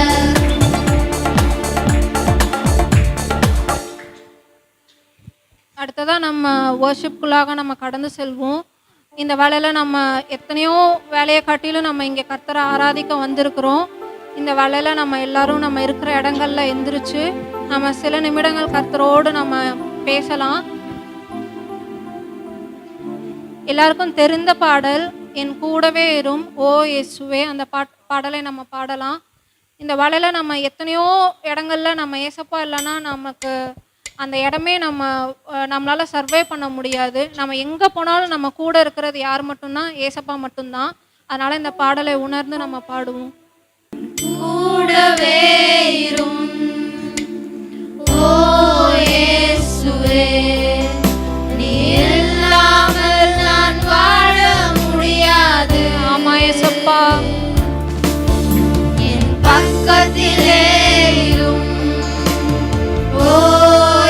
அடுத்ததாக நம்ம வர்ஷிப்குள்ளாக நம்ம கடந்து செல்வோம். இந்த வேலையில் நம்ம எத்தனையோ வேலையை காட்டிலும் நம்ம இங்கே கர்த்தரை ஆராதிக்க வந்திருக்கிறோம். இந்த வேலையில் நம்ம எல்லாரும் நம்ம இருக்கிற இடங்கள்ல எந்திரிச்சு நம்ம சில நிமிடங்கள் கர்த்தரோடு நம்ம பேசலாம். எல்லாருக்கும் தெரிந்த பாடல் என் கூடவே இரும் ஓ இயேசுவே, அந்த பாடலை நம்ம பாடலாம். இந்த வேலையில் நம்ம எத்தனையோ இடங்கள்ல நம்ம ஏசப்பா இல்லைன்னா நமக்கு அந்த இடமே நம்மளால சர்வே பண்ண முடியாது. நம்ம எங்கே போனாலும் நம்ம கூட இருக்கிறது யார் மட்டும்தான்? ஏசப்பா மட்டும்தான். அதனால இந்த பாடலை உணர்ந்து நம்ம பாடுவோம். கூடவே இரும் ஓ இயேசுவே, நீர் இல்லாமல் நான் வாழ முடியாது. ஆமா ஏசப்பா, என் பக்கத்திலே இரும் ஓ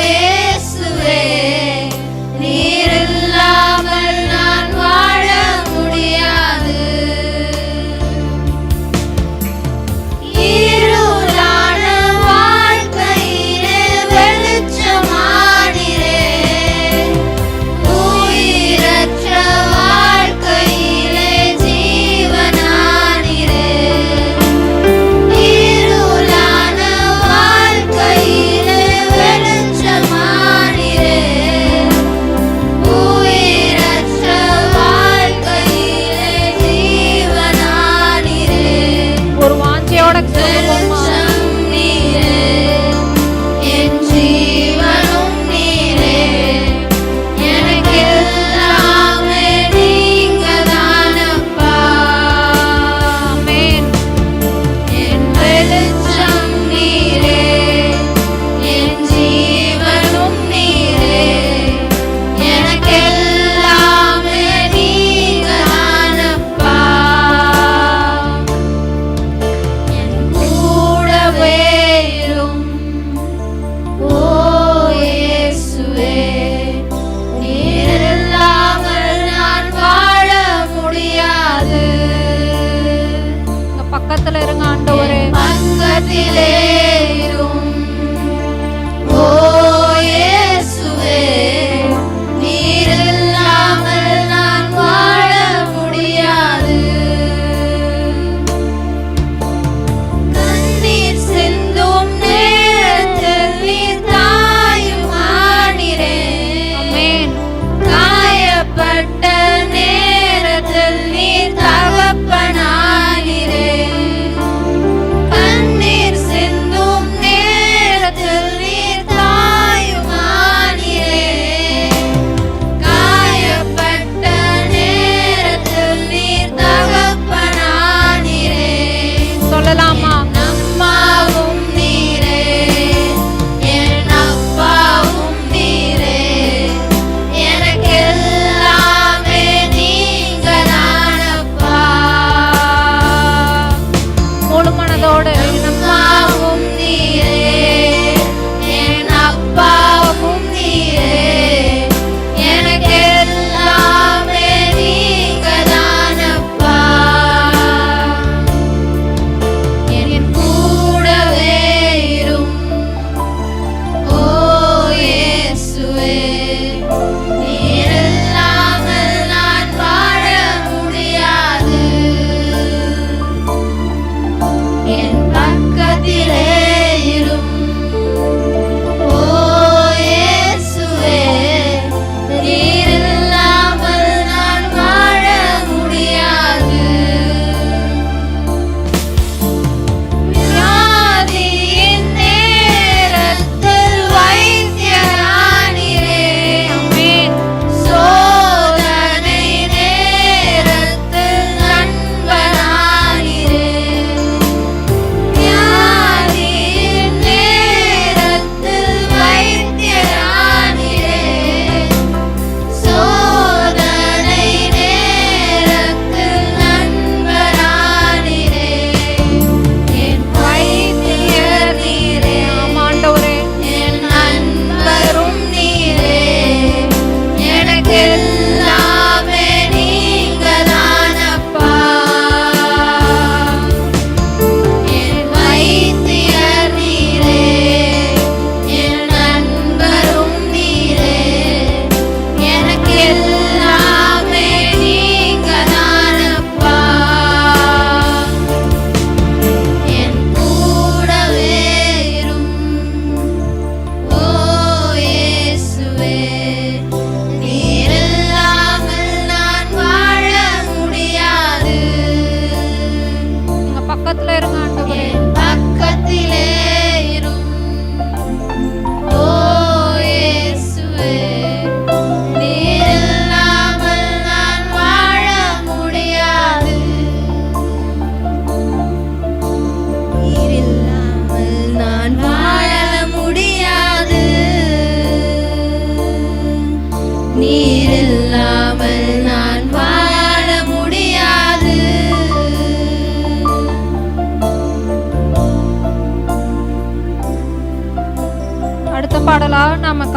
இயேசுவே, நீர் இல்லாமல் நான் வாழ முடியாது. இருளான வாழ்க்கையிலே வெளிச்சமானீரே,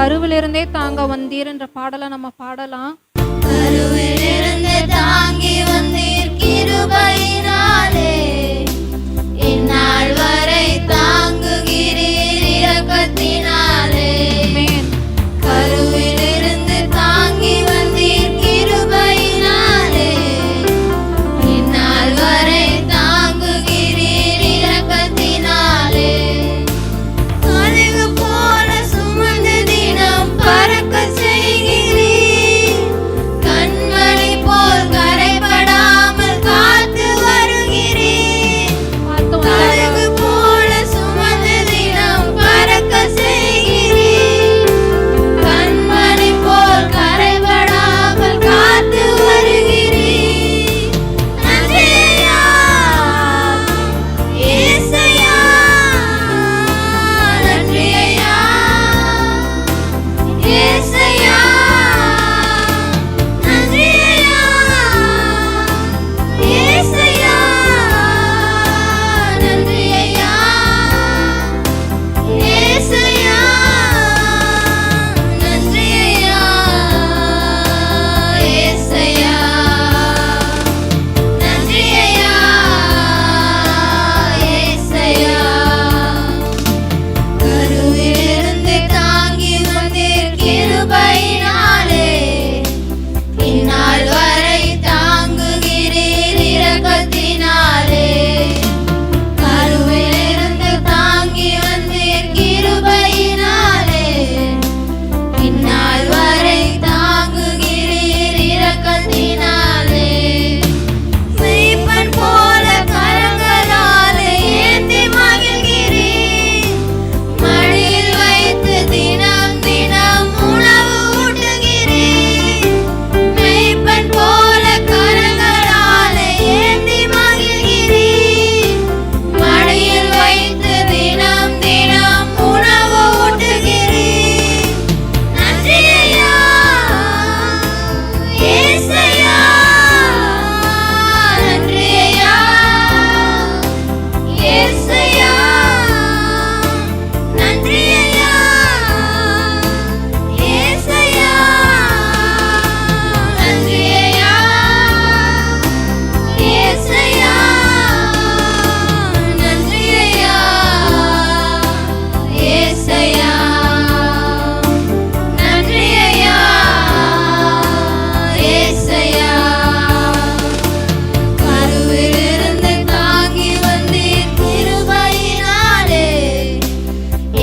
கருவிலிருந்தே தாங்க வந்தீர் என்ற பாடலை நம்ம பாடலாம். கருவிலிருந்து தாங்கி வந்தீர் கிருபையினாலே, இந்நாள் வரை தாங்குகிறீர் இரக்கத்தினாலே. கருவிலிருந்து தாங்கி வந்தீர் கிருபையினாலே, இந்நாள் வரை தாங்குகிறீர் இரக்கத்தினாலே. கழுகு போல சுமந்து தினம் பறக்க செய்கிறீர், கண்மணி போல் கரைபடாமல் காத்து வருகிறீர். கழுகு போல சுமந்து தினம் பறக்க செய்கிறீர், கண்மணி போல் கரைபடாமல் காத்து வருகிறீர். நன்றியா இயேசையா, நன்றியா இயேசையா, நன்றியா இயேசையா, நன்றியா இயேசையா, நன்றியா இயேசையா, நன்றியா இயேசையா. கருவிலிருந்து தாங்கி வந்தீர் கிருபையினாலே, இந்நாள் வரை தாங்குகிறீர் இரக்கத்தினாலே. கருவிலிருந்து தாங்கி வந்தீர் கிருபையினாலே, இந்நாள் வரை தாங்குகிறீர் இரக்கத்தினாலே. மெய்ப்பன் போல கரங்களாலே ஏந்தி மகிழ்கிறீர், மடியில் வைத்து தினம் தினம் உணவு ஊட்டுகிறீர். மெய்ப்பன் போல கரங்களாலே ஏந்தி மகிழ்கிறீர், மடியில் வைத்து தினம் தினம் உணவு ஊட்டுகிறீர். நன்றியா இயேசையா, நன்றியா இயேசையா, நன்றியா இயேசையா, நன்றியா இயேசையா, நன்றியா இயேசையா, நன்றியா இயேசையா. கருவிலிருந்து தாங்கி வந்தீர் கிருபையினாலே,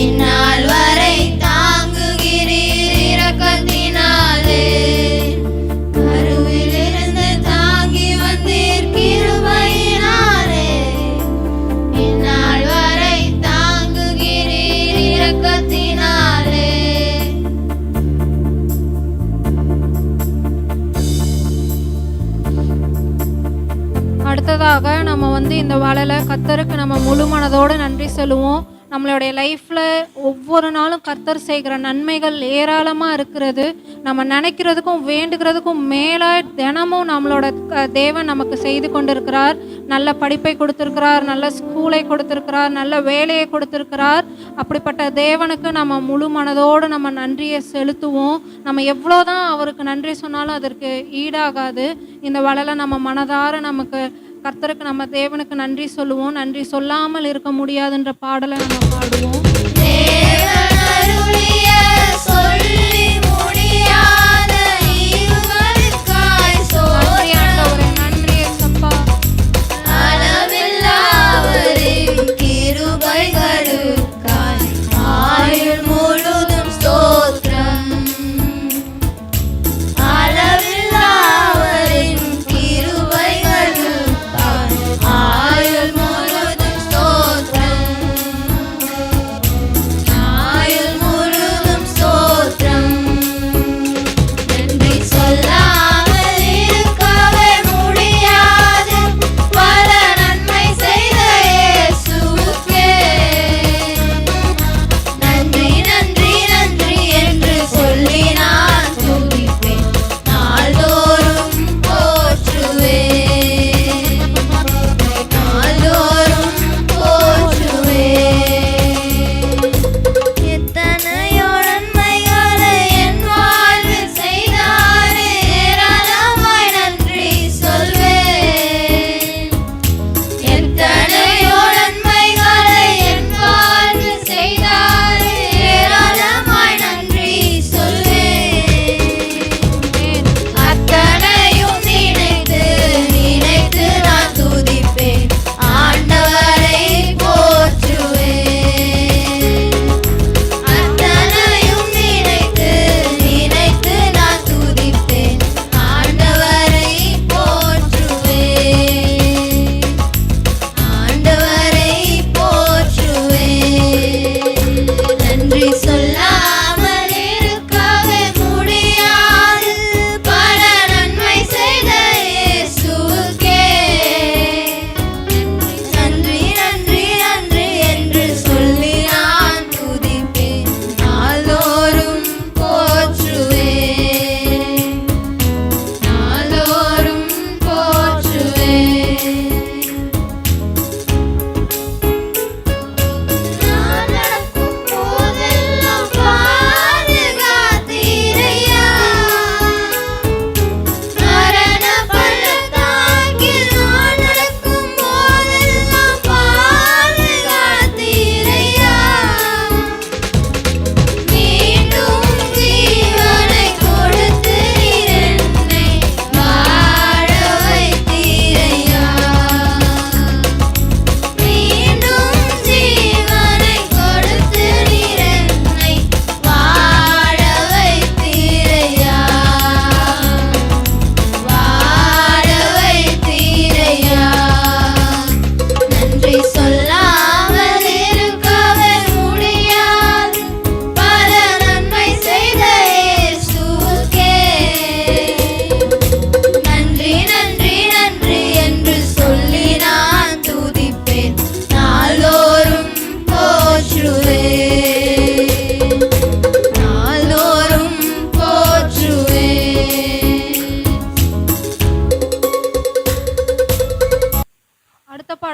இந்நாள் வரை தாங்குகிறீர் இரக்கத்தினாலே. கருவிலிருந்து தாங்கி வந்தீர் கிருபையினாலே, இந்நாள் வரை தாங்குகிறீர் இரக்கத்தினாலே. அடுத்ததாக நம்ம இந்த வேளையில் கர்த்தருக்கு நம்ம முழு மனதோடு நன்றி சொல்லுவோம். நம்மளுடைய லைஃப்பில் ஒவ்வொரு நாளும் கர்த்தர் செய்கிற நன்மைகள் ஏராளமாக இருக்கிறது. நம்ம நினைக்கிறதுக்கும் வேண்டுகிறதுக்கும் மேலே தினமும் நம்மளோட தேவன் நமக்கு செய்து கொண்டிருக்கிறார். நல்ல படிப்பை கொடுத்துருக்கிறார், நல்ல ஸ்கூலை கொடுத்துருக்கிறார், நல்ல வேலையை கொடுத்துருக்கிறார். அப்படிப்பட்ட தேவனுக்கு நம்ம முழு மனதோடு நம்ம நன்றியை செலுத்துவோம். நம்ம எவ்வளோதான் அவருக்கு நன்றி சொன்னாலும் அதற்கு ஈடாகாது. இந்த வேளையில் நம்ம மனதார நமக்கு கர்த்தருக்கு நம்ம தேவனுக்கு நன்றி சொல்லுவோம். நன்றி சொல்லாமல் இருக்க முடியாதுன்ற பாடலை நம்ம பாடுவோம். தேவன் அருளிய சொல்லி முடியாத ஈவுகளுக்காய் ஆண்டவரே, நன்றி ஏசப்பா. அளவில்லாவரின் கிருபைகளுக்காய் ஆயுள் முழுதும் ஸ்தோத்திரம். அளவில்லாவரின் கிருபைகளுக்காய் ஆயுள் முழுதும் ஸ்தோத்திரம்.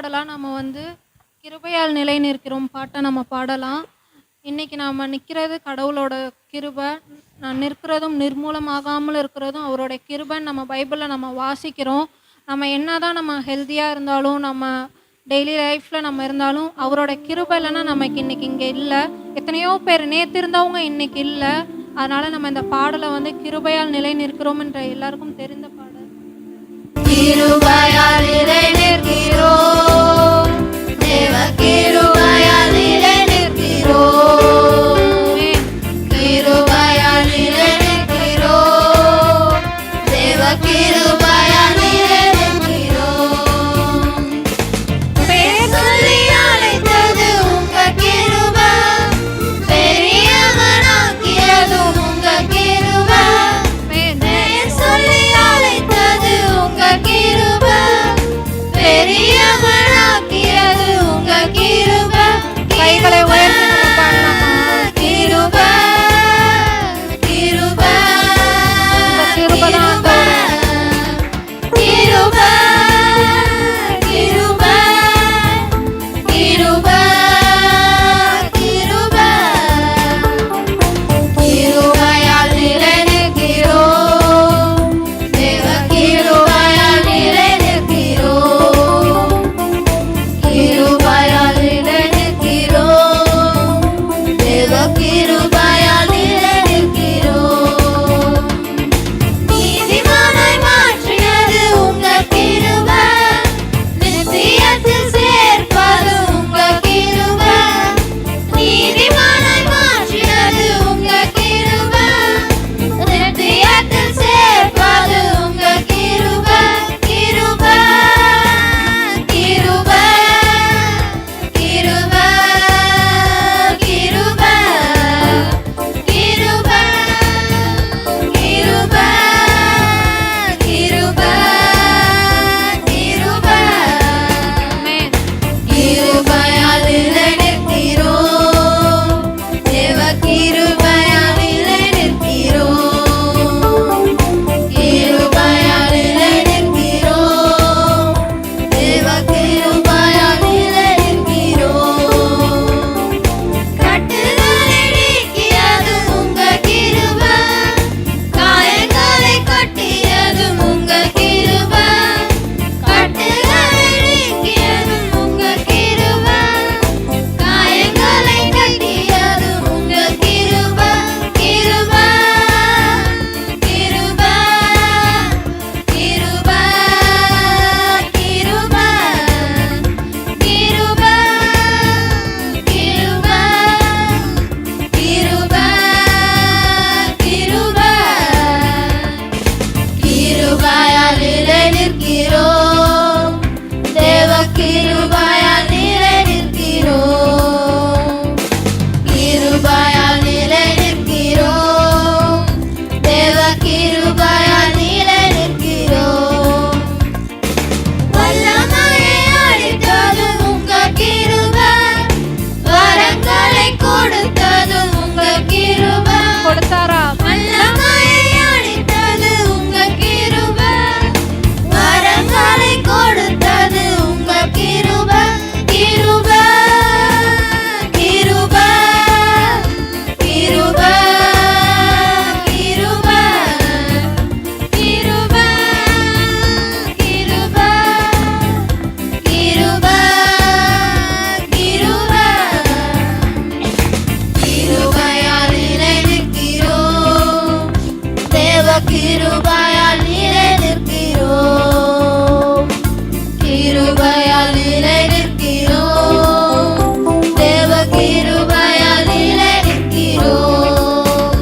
பாடலாம். நம்ம வந்து கிருபையால் நிலை நிற்கிறோம் பாட்டை நம்ம பாடலாம். இன்னைக்கு நாம் நிற்கிறது கடவுளோட கிருபை. நான் நிற்கிறதும் நிர்மூலமாகாமல் இருக்கிறதும் அவருடைய கிருபைன்னு நம்ம பைபிளில் நம்ம வாசிக்கிறோம். நம்ம என்ன தான் நம்ம ஹெல்த்தியாக இருந்தாலும், நம்ம டெய்லி லைஃப்பில் நம்ம இருந்தாலும், அவரோட கிருபை இல்லைன்னா நமக்கு இன்றைக்கி இங்கே இல்லை. எத்தனையோ பேர் நேற்று இருந்தவங்க இன்றைக்கி இல்லை. அதனால் நம்ம இந்த பாடலை வந்து கிருபையால் நிலை நிற்கிறோம் என்ற எல்லாருக்கும் தெரிந்த பாடல். கிருபையால் நிலை நிற்கிறோம், தேவ கிருபையால் நிலை நிற்கிறோம், கிருபையால் நிலை நிற்கிறோம், தேவ கிருபையால் நிலை நிற்கிறோம். பேர் சொல்லி அழைத்தது உங்க கிருபை, பெரியவனாக்கியது உங்க கிருபை. பேர் சொல்லி அழைத்தது உங்க கிருபை, பெரியவனாக்கியது உங்க கிருபை. கைகளை உயர்த்தி நம்ம பாடலாமா? கிருபை, கிருபை, கிருபை தான் ஆண்டவரே. கிருபை, கிருபை, கிருபை, கிருபை. கிருபையால் நிலை நிற்கிறோம், தேவ கிருபையால் நிலை நிற்கிறோம், கிருபையால் நிலை நிற்கிறோம், தேவ கிருபையால் நிலை நிற்கிறோம். நீதிமானாய் மாற்றியது உங்க கிருபை, நித்தியத்தில் சேர்ப்பது உங்க கிருபை. நீதிமானாய் மாற்றியது உங்க கிருபை, நித்தியத்தில் சேர்ப்பது உங்க கிருபை. கிருபை, கிருபை, கிருபை, கிருபை, கிருபை, கிருபை, கிருபை, கிருபை. ஆமென். கிருபையால் நிலை நிற்கிறோம், தேவ கிருபையால் நிலை நிற்கிறோம், கிருபையால் நிலை நிற்கிறோம், தேவ கிருபையால் நிலை நிற்கிறோம். கட்டுகளை நீக்கியது உங்க கிருபை, காயங்களை கட்டியது உங்க கிருபை. கட்டுகளை நீக்கியது உங்க கிருபை, காயங்களை கட்டியது உங்க கிருபை. கிருபை, கிருபை, கிருபை, கிருபை, கிருபை, கிருபை, கிருபை, கிருபை. கிருபையால் நிலை நிற்கிறோம், தேவ கிருபையால் நிலை நிற்கிறோம், கிருபையால் நிலை நிற்கிறோம், தேவ கிருபையால் நிலை நிற்கிறோம். வல்லமையை அளித்தது உங்க கிருபை, வரங்களை கொடுத்தது உங்க கிருபை. கொடுத்தாரா? வல்லமையை அளித்தது உங்க கிருபை, வரங்களை கொடுத்தது உங்க கிருபை. கிருபை, கிருபை, கிருபை, கிருபை, கிருபை, கிருபை, கிருபை, கிருபை. கிருபையால் நிலை நிற்கிறோம், தேவ கிருபையால் நிலை நிற்கிறோம், கிருபையால் நிலை நிற்கிறோம், தேவ கிருபையால் நிலை நிற்கிறோம்.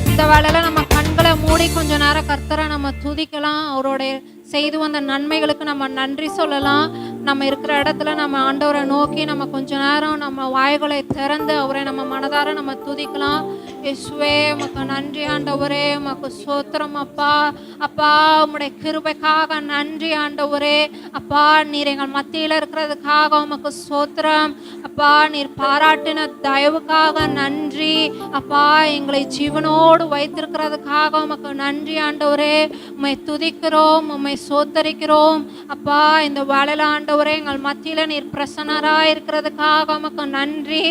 இந்த வேளையில நம்ம கண்களை மூடி கொஞ்ச நேரம் கர்த்தரை நம்ம துதிக்கலாம். அவருடைய செய்து வந்த நன்மைகளுக்கு நம்ம நன்றி சொல்லலாம். நம்ம இருக்கிற இடத்துல நம்ம ஆண்டவரை நோக்கி நம்ம கொஞ்ச நேரம் நம்ம வாய்களை திறந்து அவரை நம்ம மனதார நம்ம துதிக்கலாம். இயேசுவே உமக்கு நன்றி ஆண்டவரே, உமக்கு ஸ்தோத்திரம் அப்பா. அப்பா உம்முடைய கிருபைக்காக நன்றி ஆண்டவரே. அப்பா நீர் எங்கள் மத்தியில் இருக்கிறதுக்காக உமக்கு ஸ்தோத்திரம் அப்பா. நீர் பாராட்டின தயவுக்காக நன்றி அப்பா. எங்களை ஜீவனோடு வைத்திருக்கிறதுக்காக உமக்கு நன்றி ஆண்டவரே. உம்மை துதிக்கிறோம், உம்மை சோத்தரிக்கிறோம் அப்பா. இந்த வேளையில ஆண்டவரே எங்கள் மத்தியில் நீர் பிரசன்னராக இருக்கிறதுக்காக உமக்கு நன்றி.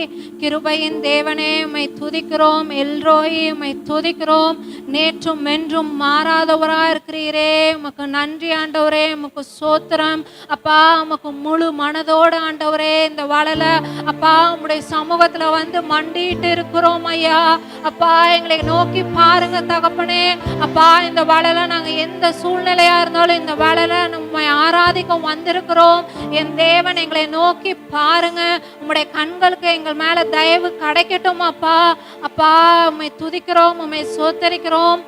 கிருபையின் தேவனே உம்மை துதிக்கிறோம். எல்ரோய் உம்மை துதிக்கிறோம். நேற்றும் என்றும் மாறாதவராக இருக்கிறீரே, உமக்கு நன்றி ஆண்டவரே. உமக்கு சோத்திரம் அப்பா. உமக்கு முழு மனதோடு ஆண்டவரே இந்த வேளையில அப்பா உம்முடைய சமூகத்துல வந்து மண்டிட்டு இருக்கிறோம் ஐயா. அப்பா எங்களை நோக்கி பாருங்க தகப்பனே. அப்பா இந்த வேளையில நாங்க எந்த சூழ்நிலையா இருந்தாலும் இந்த வேளையில நம்மை ஆராதிக்க வந்திருக்கிறோம். என் தேவன் எங்களை நோக்கி பாருங்க. உம்முடைய கண்களுக்கு எங்கள் மேல தயவு கிடைக்கட்டும் அப்பா. அப்பா உம்மை துதிக்கிறோம், உம்மை சோத்தரிக்கிறோம்.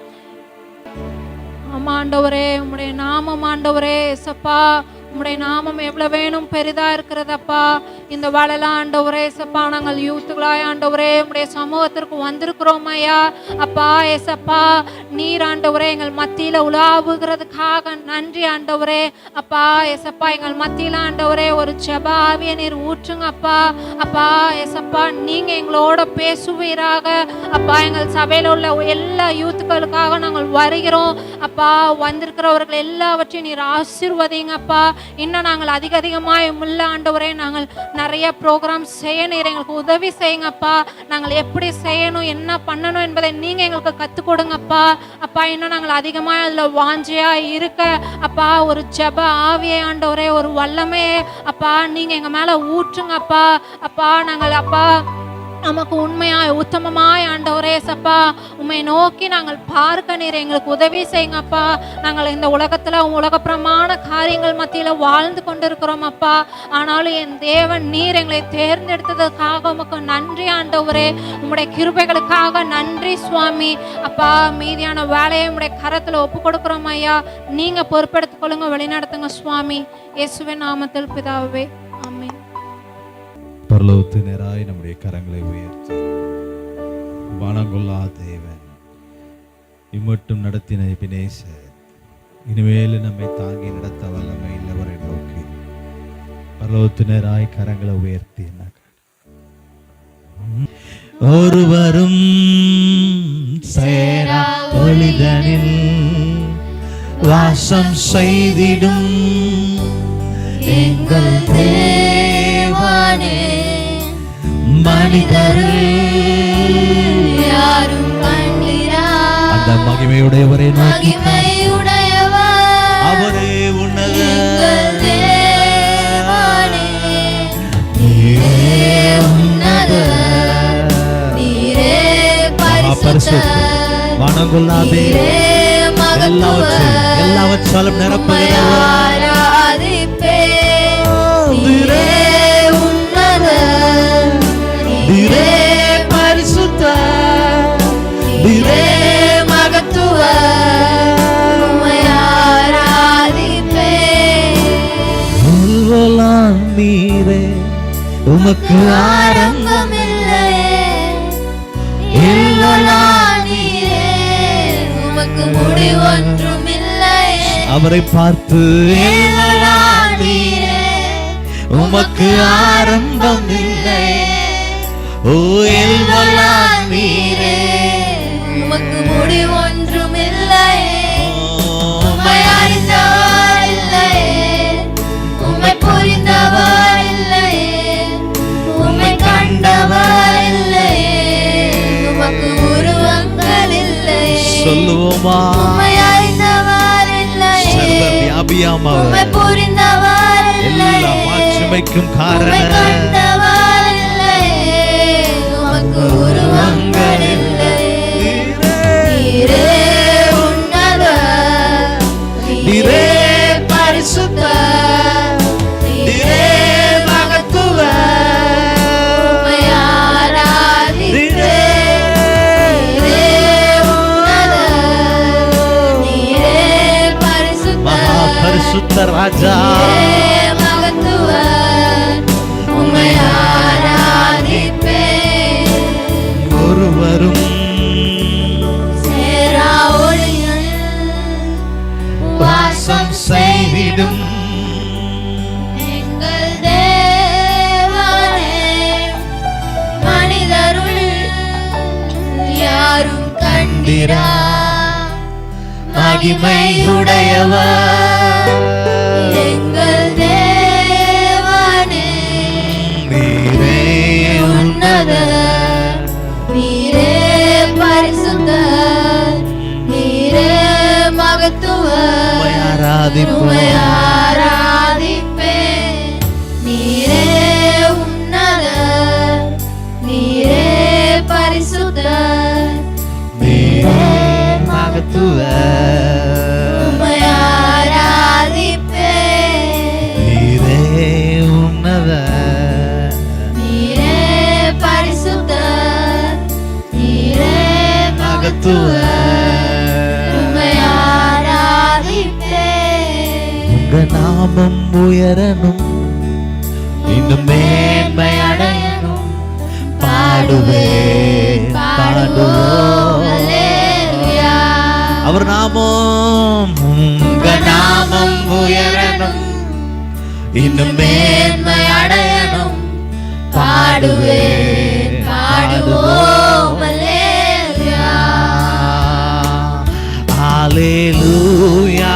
ஆமா ஆண்டவரே, உம்முடைய நாமம் ஆண்டவரே ஏசப்பா, உம்முடைய நாமம் எவ்வளவு வேணும் பெரிதா இருக்கிறதப்பா. இந்த வேளையில ஆண்டவரே ஏசப்பா நாங்கள் யூத்துகளாய் ஆண்டவரே உம்முடைய சமூகத்திற்கு வந்திருக்கிறோம் ஐயா. அப்பா ஏசப்பா நீர் ஆண்டவரே எங்கள் மத்தியில உலாவுகிறதுக்காக நன்றி ஆண்டவரே. அப்பா ஏசப்பா எங்கள் மத்தியில ஆண்டவரே ஒரு ஜெப ஆவியை நீர் ஊற்றுங்க அப்பா. அப்பா ஏசப்பா நீங்க எங்களோட பேசுவீராக அப்பா. எங்கள் சபையில உள்ள எல்லா யூத்துக்களுக்காக நாங்கள் வருகிறோம் அப்பா. வந்திருக்கிறவர்கள் எல்லாவற்றையும் நீர் ஆசீர்வதிங்க அப்பா. இன்னும் நாங்கள் அதிகமாய் உள்ள ஆண்டவரே நாங்கள் நிறைய ப்ரோக்ராம் செய்ய நீர் எங்களுக்கு உதவி செய்யுங்கப்பா. நாங்கள் எப்படி செய்யணும் என்ன பண்ணணும் என்பதை நீங்க எங்களுக்கு கற்றுக் கொடுங்கப்பா. அப்பா இன்னும் நாங்கள் அதிகமாக அதில் வாஞ்சியா இருக்க அப்பா ஒரு ஜெப ஆவியை ஆண்டவரே ஒரு வல்லமே அப்பா நீங்க எங்க மேல ஊற்றுங்கப்பா. அப்பா நாங்கள் அப்பா நமக்கு உண்மையாய் உத்தமமாய் ஆண்டவரே சப்பா உண்மை நோக்கி நாங்கள் பார்க்க நீர் எங்களுக்கு உதவி செய்யுங்கப்பா. நாங்கள் இந்த உலகத்துல உலகப்பிரமான காரியங்கள் மத்தியில வாழ்ந்து கொண்டிருக்கிறோம் அப்பா. ஆனாலும் என் தேவன் நீர் எங்களை தேர்ந்தெடுத்ததுக்காக உமக்கு நன்றி ஆண்டவரே. உம்முடைய கிருபைகளுக்காக நன்றி சுவாமி. அப்பா மீதியான வேலையை உம்முடைய கரத்துல ஒப்பு கொடுக்கிறோம் ஐயா. நீங்க பொறுப்பெடுத்துக் கொள்ளுங்க, வழிநடத்துங்க சுவாமி. இயேசுவின் நாமத்தில் பிதாவே ஆமென். பரலோகத்தினராய் நம்முடைய கரங்களை உயர்த்தி வானங்கொள்ளா தேவன் இம்மட்டும் நடத்தின எபினேசர் இனிமேல் நம்மை தாங்கி நடத்த வல்லமை இல்லவரை நோக்கி பரலோகத்தினராய் கரங்களை உயர்த்தி ஒருவரும் சேரா ஒளிதனில் வாசம் செய்திடும் எங்கள் தேவனே, மனிதரில் யாரும் கண்டிரா அந்த மகிமையுடையவரை நோக்கி மகிமையுடையவர் அவரே உன்னத எங்கள் தேவனே. நீரே உன்னதர், நீரே பரிசுத்தர், வணங்குள்ளாதே நீரே மகத்துவர், எல்லாவற்றாலும் நிரப்புகிறவர் நீரே உன்னதர், நீரே பரிசுத்தர், நீரே மகத்துவர், உம்மை ஆராதிப்பேன். நீரே உமக்கு ஆரம்பமில்லையே, எல்லாம் நீரே, உமக்கு முடிவொன்றுமில்லையே. அவரை பார்த்து எல்லாம் நீரே, உமக்கு ஆரம்பம் இல்லை. ஓ எல்லாம் நீரே, உமக்கு முடிவொன்றுமில்லையே. உம்மை அறிந்தவர் இல்லையே, உம்மை புரிந்தவர் இல்லையே, உம்மை கண்டவர் இல்லையே, உமக்கு உருவங்கள் இல்லையே. சொல்லுவோமா உம்மை அறிந்தவர் இல்லையே, சர்வ வியாபியாமவர் உம்மை புரிந்தவர் இல்லையே, எல்லா மாட்சிமைக்கும் உம்மை காரணம் கண்டவர் இல்லையே, உமக்கு உருவங்கள் இல்லையே. நீரே உன்னதர், நீரே பரிசுத்தர், நீரே மகத்துவர், உம்மை ஆராதிப்பேன். நீரே உன்னதர், நீரே பரிசுத்தர், பரிசுத்த ராஜா நீரே மகத்துவர், உம்மை ஆராதிப்பேன். ஒருவரும் நீரா மகிமையுடையவர் எங்கள் தேவனே நீரே உன்னதர் நீரே பரிசுத்தர் நீரே மகத்துவர் உம்மை ஆராதிப்போம். உம்மை ஆராதிப்பேன் நீரே உன்னதர் நீரே பரிசுத்தர் நீரே மகத்துவர் உம்மை ஆராதிப்பேன் நீரே உன்னதர் நீரே பரிசுத்தர் நீரே மகத்துவர் உம்மை ஆராதிப்பேன் உங்க நாமம் உயரணும் இன்னும் மேன்மை அடையணும் பாடுவேன் பாடுவோம் அல்லேலூயா அவர் நாமம் உங்க நாமம் உயரணும் இன்னும் மேன்மை அடையணும் பாடுவேன் பாடுவோம் அல்லேலூயா ஹalleluya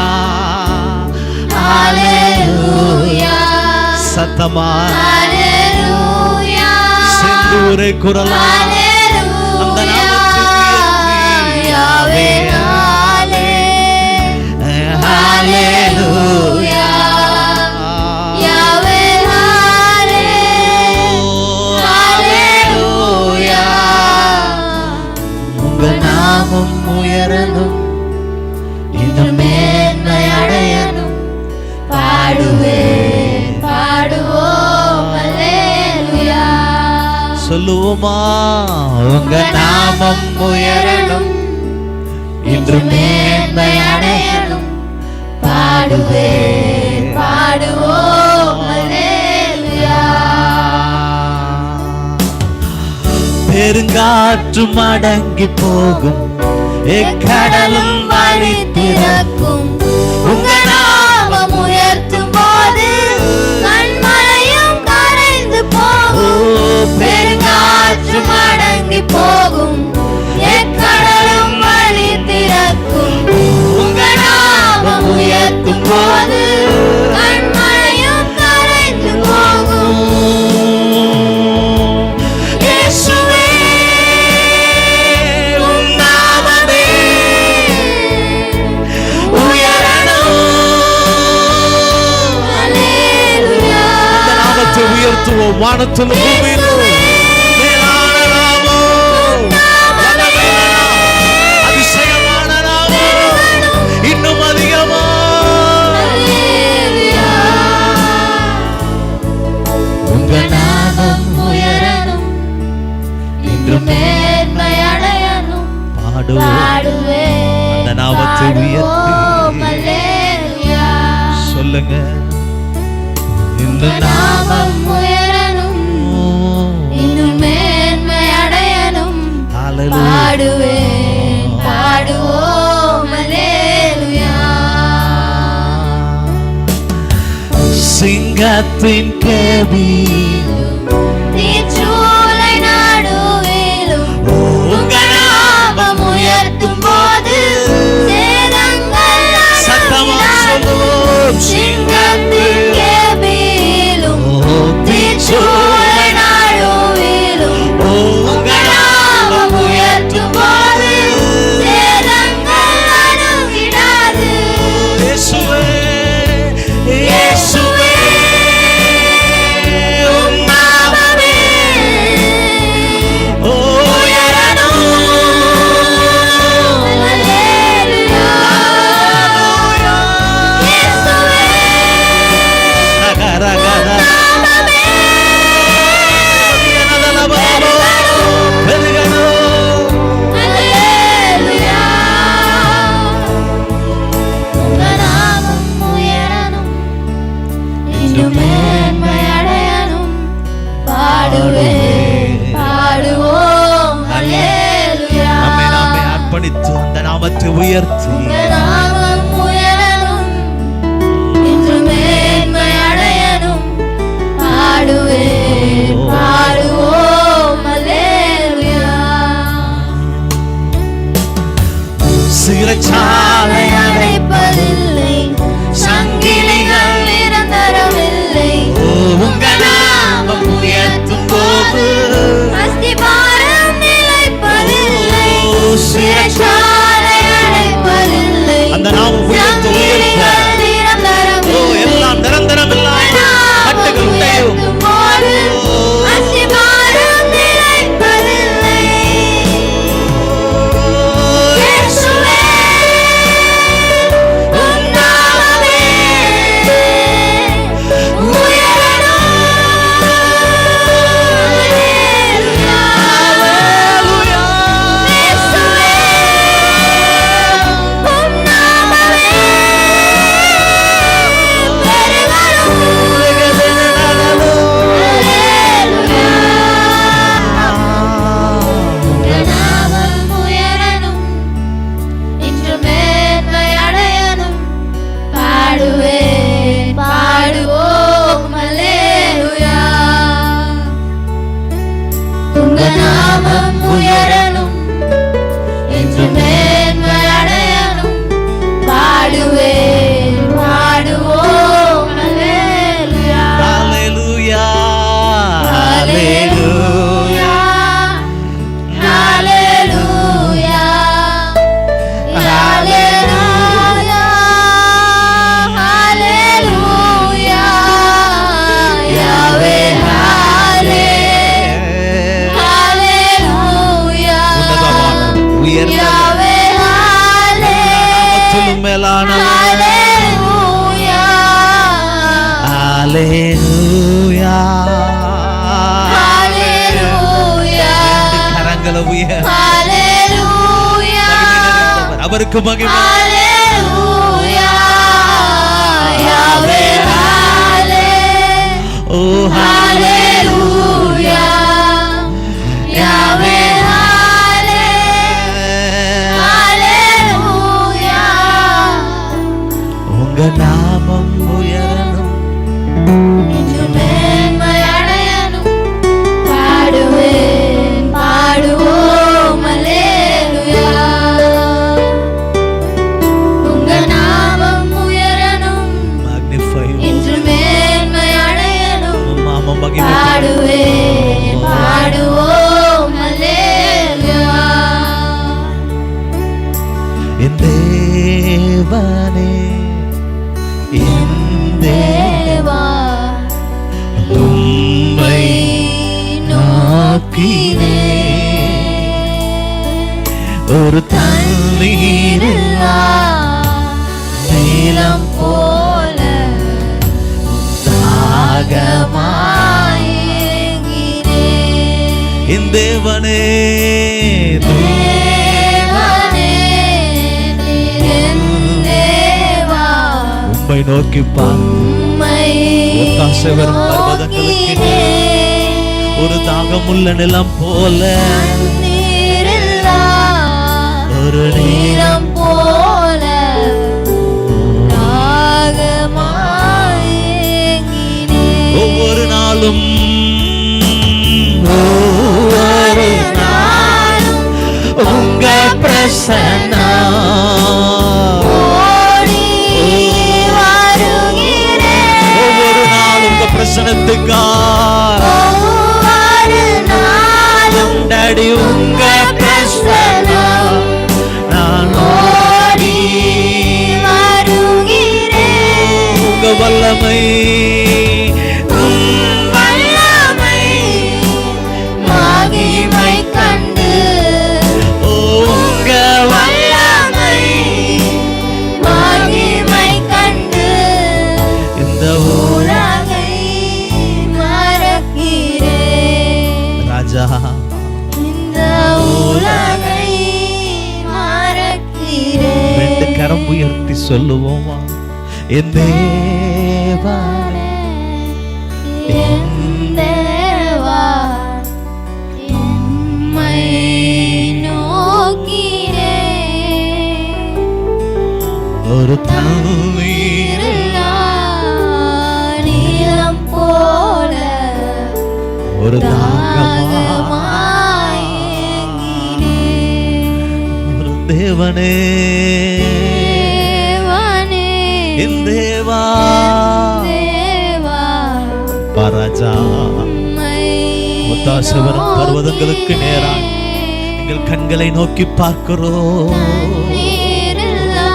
அல்லேலூயா சத்தமா அல்லேலூயா செந்தூரை குரலா அந்த நாமத்தை யாவே ஹalleluya யாவே அல்லேலூயா உங்க நாமம் உயரணும் இன்னும் மேன்மை அடையணும் பாடுவேன் பாடுவோம் அல்லேலூயா சொல்லுவோமா உங்க நாமம் உயரணும் இன்று மேன்மை அடையணும் பாடுவேன் பாடுவோம் அல்லேலூயா பெருங்காற்றும் அடங்கி போகும் எக்கடலும் வழி திறக்கும் உங்க நாமம் உயர்த்தும் போது கண்மலையும் கரைந்து போகும் பெருங்காற்று அடங்கி போகும் எக்கடலும் வழி திறக்கும் உங்க நாமம் உயர்த்தும் போது கண்மலையும் கரைந்து போகும் இயேசுவே உம் நாமமே உயரணும் அல்லேலூயா அந்த நாமத்தை உயர்த்துவோம் வானத்திலும் பூமியிலும் மேலான நாமம் வல்லமையான நாமம், அதிசயமான நாமம் இன்னும் அதிகமா அல்லேலூயா உங்க நாமம் உயரணும் இன்று மேன்மை அடையணும் பாடுவோம் பாடுவேன் அந்த நாமத்தை உயர்த்தி பாடுவோம் அல்லேலூயா சொல்லுங்க இந்த நாமம் உயரணும் இன்னும் மேன்மை அடையணும் ஹalleluya பாடுவேன் பாடுவோம் அல்லேலூயா சிங்கத்தின் கவியிலும் தீச்சூளை நடுவிலும் உங்க நாமம் உயர்த்தும் போது சேதங்கள் சத்தமா சொல்லுவோம் சிங்கத்தின் கேபிலும் தீச்சூளை நடுவிலும் உங்க நாமம் உயர்த்தும் போது சேதங்கள் அணுகிடாது இயேசுவே இயேசுவே உம் நாமமே உயரணும் அல்லேலூயா இயேசுவே ரகரகர பெருகணும் அல்லேலூயா உங்க நாமம் உயரணும் இன்னும் மேன்மை அடையணும் பாடுவேன் பாடுவோம் அல்லேலூயா நம்மை நாமே அர்ப்பணித்து அந்த நாமத்தை உயர்த்தி உங்க நாமம் உயரணும் இன்னும் மேன்மை அடையணும் பாடுவேன் பாடுவோம் அல்லேலூயா ஹalleluya ஹalleluya ஹalleluya கரங்களை உயர் ஹalleluya அவருக்கு மகிமை ஹalleluya யாவே ஹalலே ஓ ஹalleluya யாவே ஹalலே ஹalleluya உங்க நாமம் உயரணும் என்று மேன்மை அடையணும் பாடுவேன் பாடுவோம் அல்லேலூயா உங்க நாமம் உயரணும் magnify என்று மேன்மை அடையணும் நாமம் மகிமை பாடுவேன் பாடுவோம் அல்லேலூயா என் தேவனே என் தேவா உம்மை நோக்கினே ஒரு தண்ணீரில்லா நீலம் போல தாகமாயேங்கினேன். என் தேவனே தேவனே, நீர் என் தேவா. உம்மை நோக்கிப்பார் உம்மை ஒத்தாசை வரும் பர்வதங்களுக்கு நோக்கினேன். ஒரு தாகமுள்ள நிலம் போல நீரில்லா ஒரு நீலம் போல தாகமாயேங்கினேன். ஒவ்வொரு நாளும் ஒவ்வொரு நாளும் உங்க பிரசன்னம் ஓடி வருகிறேன். ஒவ்வொரு நாளும் உங்க பிரசனத்துக்காக ஒவ்வொரு நாளும் டாடி உங்க பிரசனம் நான் ஓடி வருகிறேன். உங்க வல்லமை வல்லமை மகிமை கண்டு உங்க வல்லமை மகிமை கண்டு இந்த உலகை மறக்கிறேன். ராஜா இந்த உலகை மறக்கிறேன். ரெண்டு கரம் உயர்த்தி சொல்லுவோமா என் தேவனே என் தேவா, எம்மை நோக்கினேன். ஒரு தண்ணீர் நீரில்லா நீலம் போல ஒரு தாகமா தாகமாயேங்கினேன். ஒரு தேவனே தேவனே, என் தேவா தேவா, பராஜா உம்மை ஒத்தாசை வரும் பர்வதங்களுக்கு நேராக எங்கள் கண்களை நோக்கி பார்க்கிறோம் நீரில்லா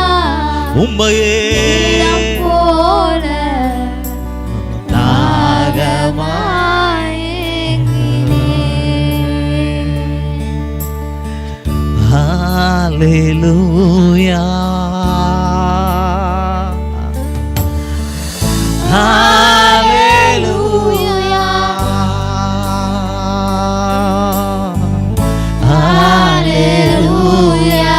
உம்மையே நீலம் போல தாகமாயேங்கினேன். ஹalleluya ஹalleluya ஹalleluya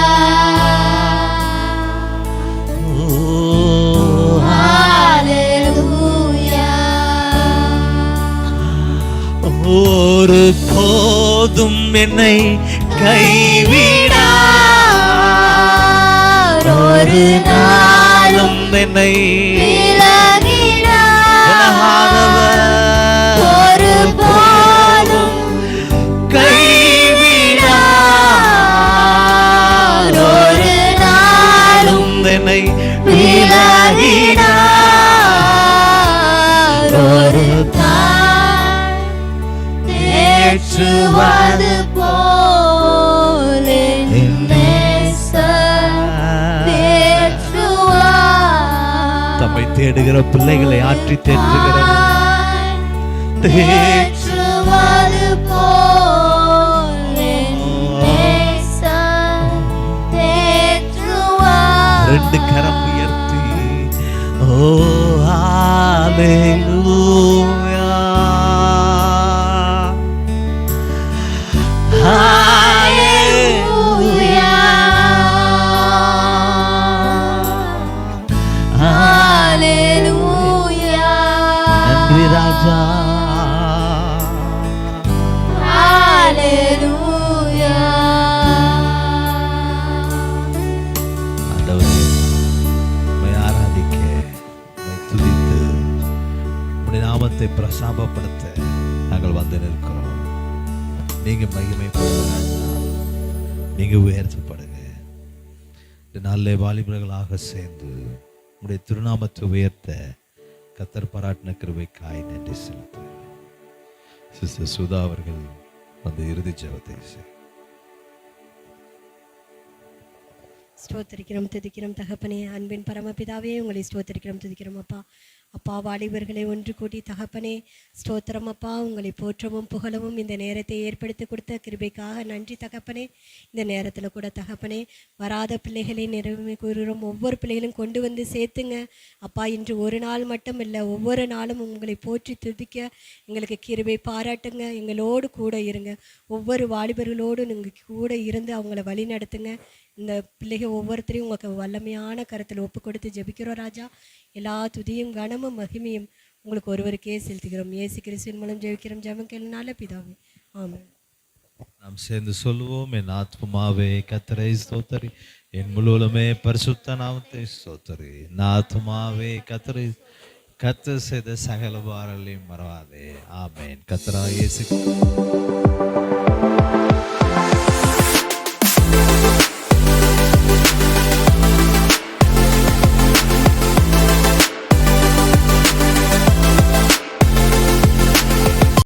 ஹalleluya ஒரு போதும் என்னை கைவிடார் ஒரு நாளும் என்னை விலகாதவர் ஒரு போதும் கைவிடார் ஒரு நாளும் என்னை விலகிடார் ஒரு தேற்றுவது போல தேற்றுவார். தம்மை தேடுகிற பிள்ளைகளை ஆற்றி தேற்றுகிறவர் தேற்றுவது போல தேற்றுவார். ரெண்டு கரம் உயர்த்தி Hallelujah. நன்றி ராஜா. ஆண்டவரே, உம்மை ஆராதிக்க, உம்மை துதித்து, உம்முடைய நாமத்தை பிரசாபப்படுத்த நாங்கள் வந்து நிற்கிறோம். நீங்க மகிமைப்படுங்க ராஜா, நீங்க உயர்த்தப்படுங்க. இந்த நாளிலே வாலிபர்களாக சேர்ந்து உம்முடைய திருநாமத்தை உயர்த்த கர்த்தர் பாராட்டின கிருபைக்காய் நன்றி செலுத்துகிறேன். சிஸ்டர் சுதா அவர்கள் வந்து இறுதி ஜெபத்தை செய்ய. ஸ்தோத்திரிக்கிறோம், துதிக்கிறோம் தகப்பனே. அன்பின் பரமபிதாவே, உங்களை ஸ்தோத்திரிக்கிறோம், துதிக்கிறோம் அப்பா. அப்பா, வாலிபர்களை ஒன்று கூட்டி தகப்பனே ஸ்தோத்திரம் அப்பா. உங்களை போற்றவும் புகழவும் இந்த நேரத்தை ஏற்படுத்தி கொடுத்த கிருபைக்காக நன்றி தகப்பனே. இந்த நேரத்தில் கூட தகப்பனே, வராத பிள்ளைகளை நிறைவு கூறுகிறோம். ஒவ்வொரு பிள்ளைகளும் கொண்டு வந்து சேர்த்துங்க அப்பா. இன்று ஒரு நாள் மட்டும் இல்லை, ஒவ்வொரு நாளும் உங்களை போற்றி துதிக்க எங்களுக்கு கிருபை பாராட்டுங்க. எங்களோடு கூட இருங்க. ஒவ்வொரு வாலிபர்களோடு நீங்கள் கூட இருந்து அவங்கள வழி நடத்துங்க. இந்த பிள்ளைகள் ஒவ்வொருத்தரையும் உங்களுக்கு வல்லமையான கருத்தில் ஒப்பு கொடுத்து ஜெபிக்கிறோம் ராஜா. எல்லா துதியும் கனமும் மகிமையும் உங்களுக்கு ஒருவருக்கே செலுத்துகிறோம். இயேசு கிறிஸ்துவின் மூலம் ஜெபிக்கிறோம் ஜெபம் கேளுனால பிதாவே, ஆமென். நாம் சேர்ந்து சொல்லுவோம். என் ஆத்மாவே கர்த்தரை ஸ்தோத்திரி, என் முழுவதுமே பரிசுத்த நாமத்தை ஸ்தோத்திரி. என் ஆத்மாவே கர்த்தர் செய்த சகல உபகாரங்களையும் மறவாதே. ஆமென். கர்த்தராகிய இயேசு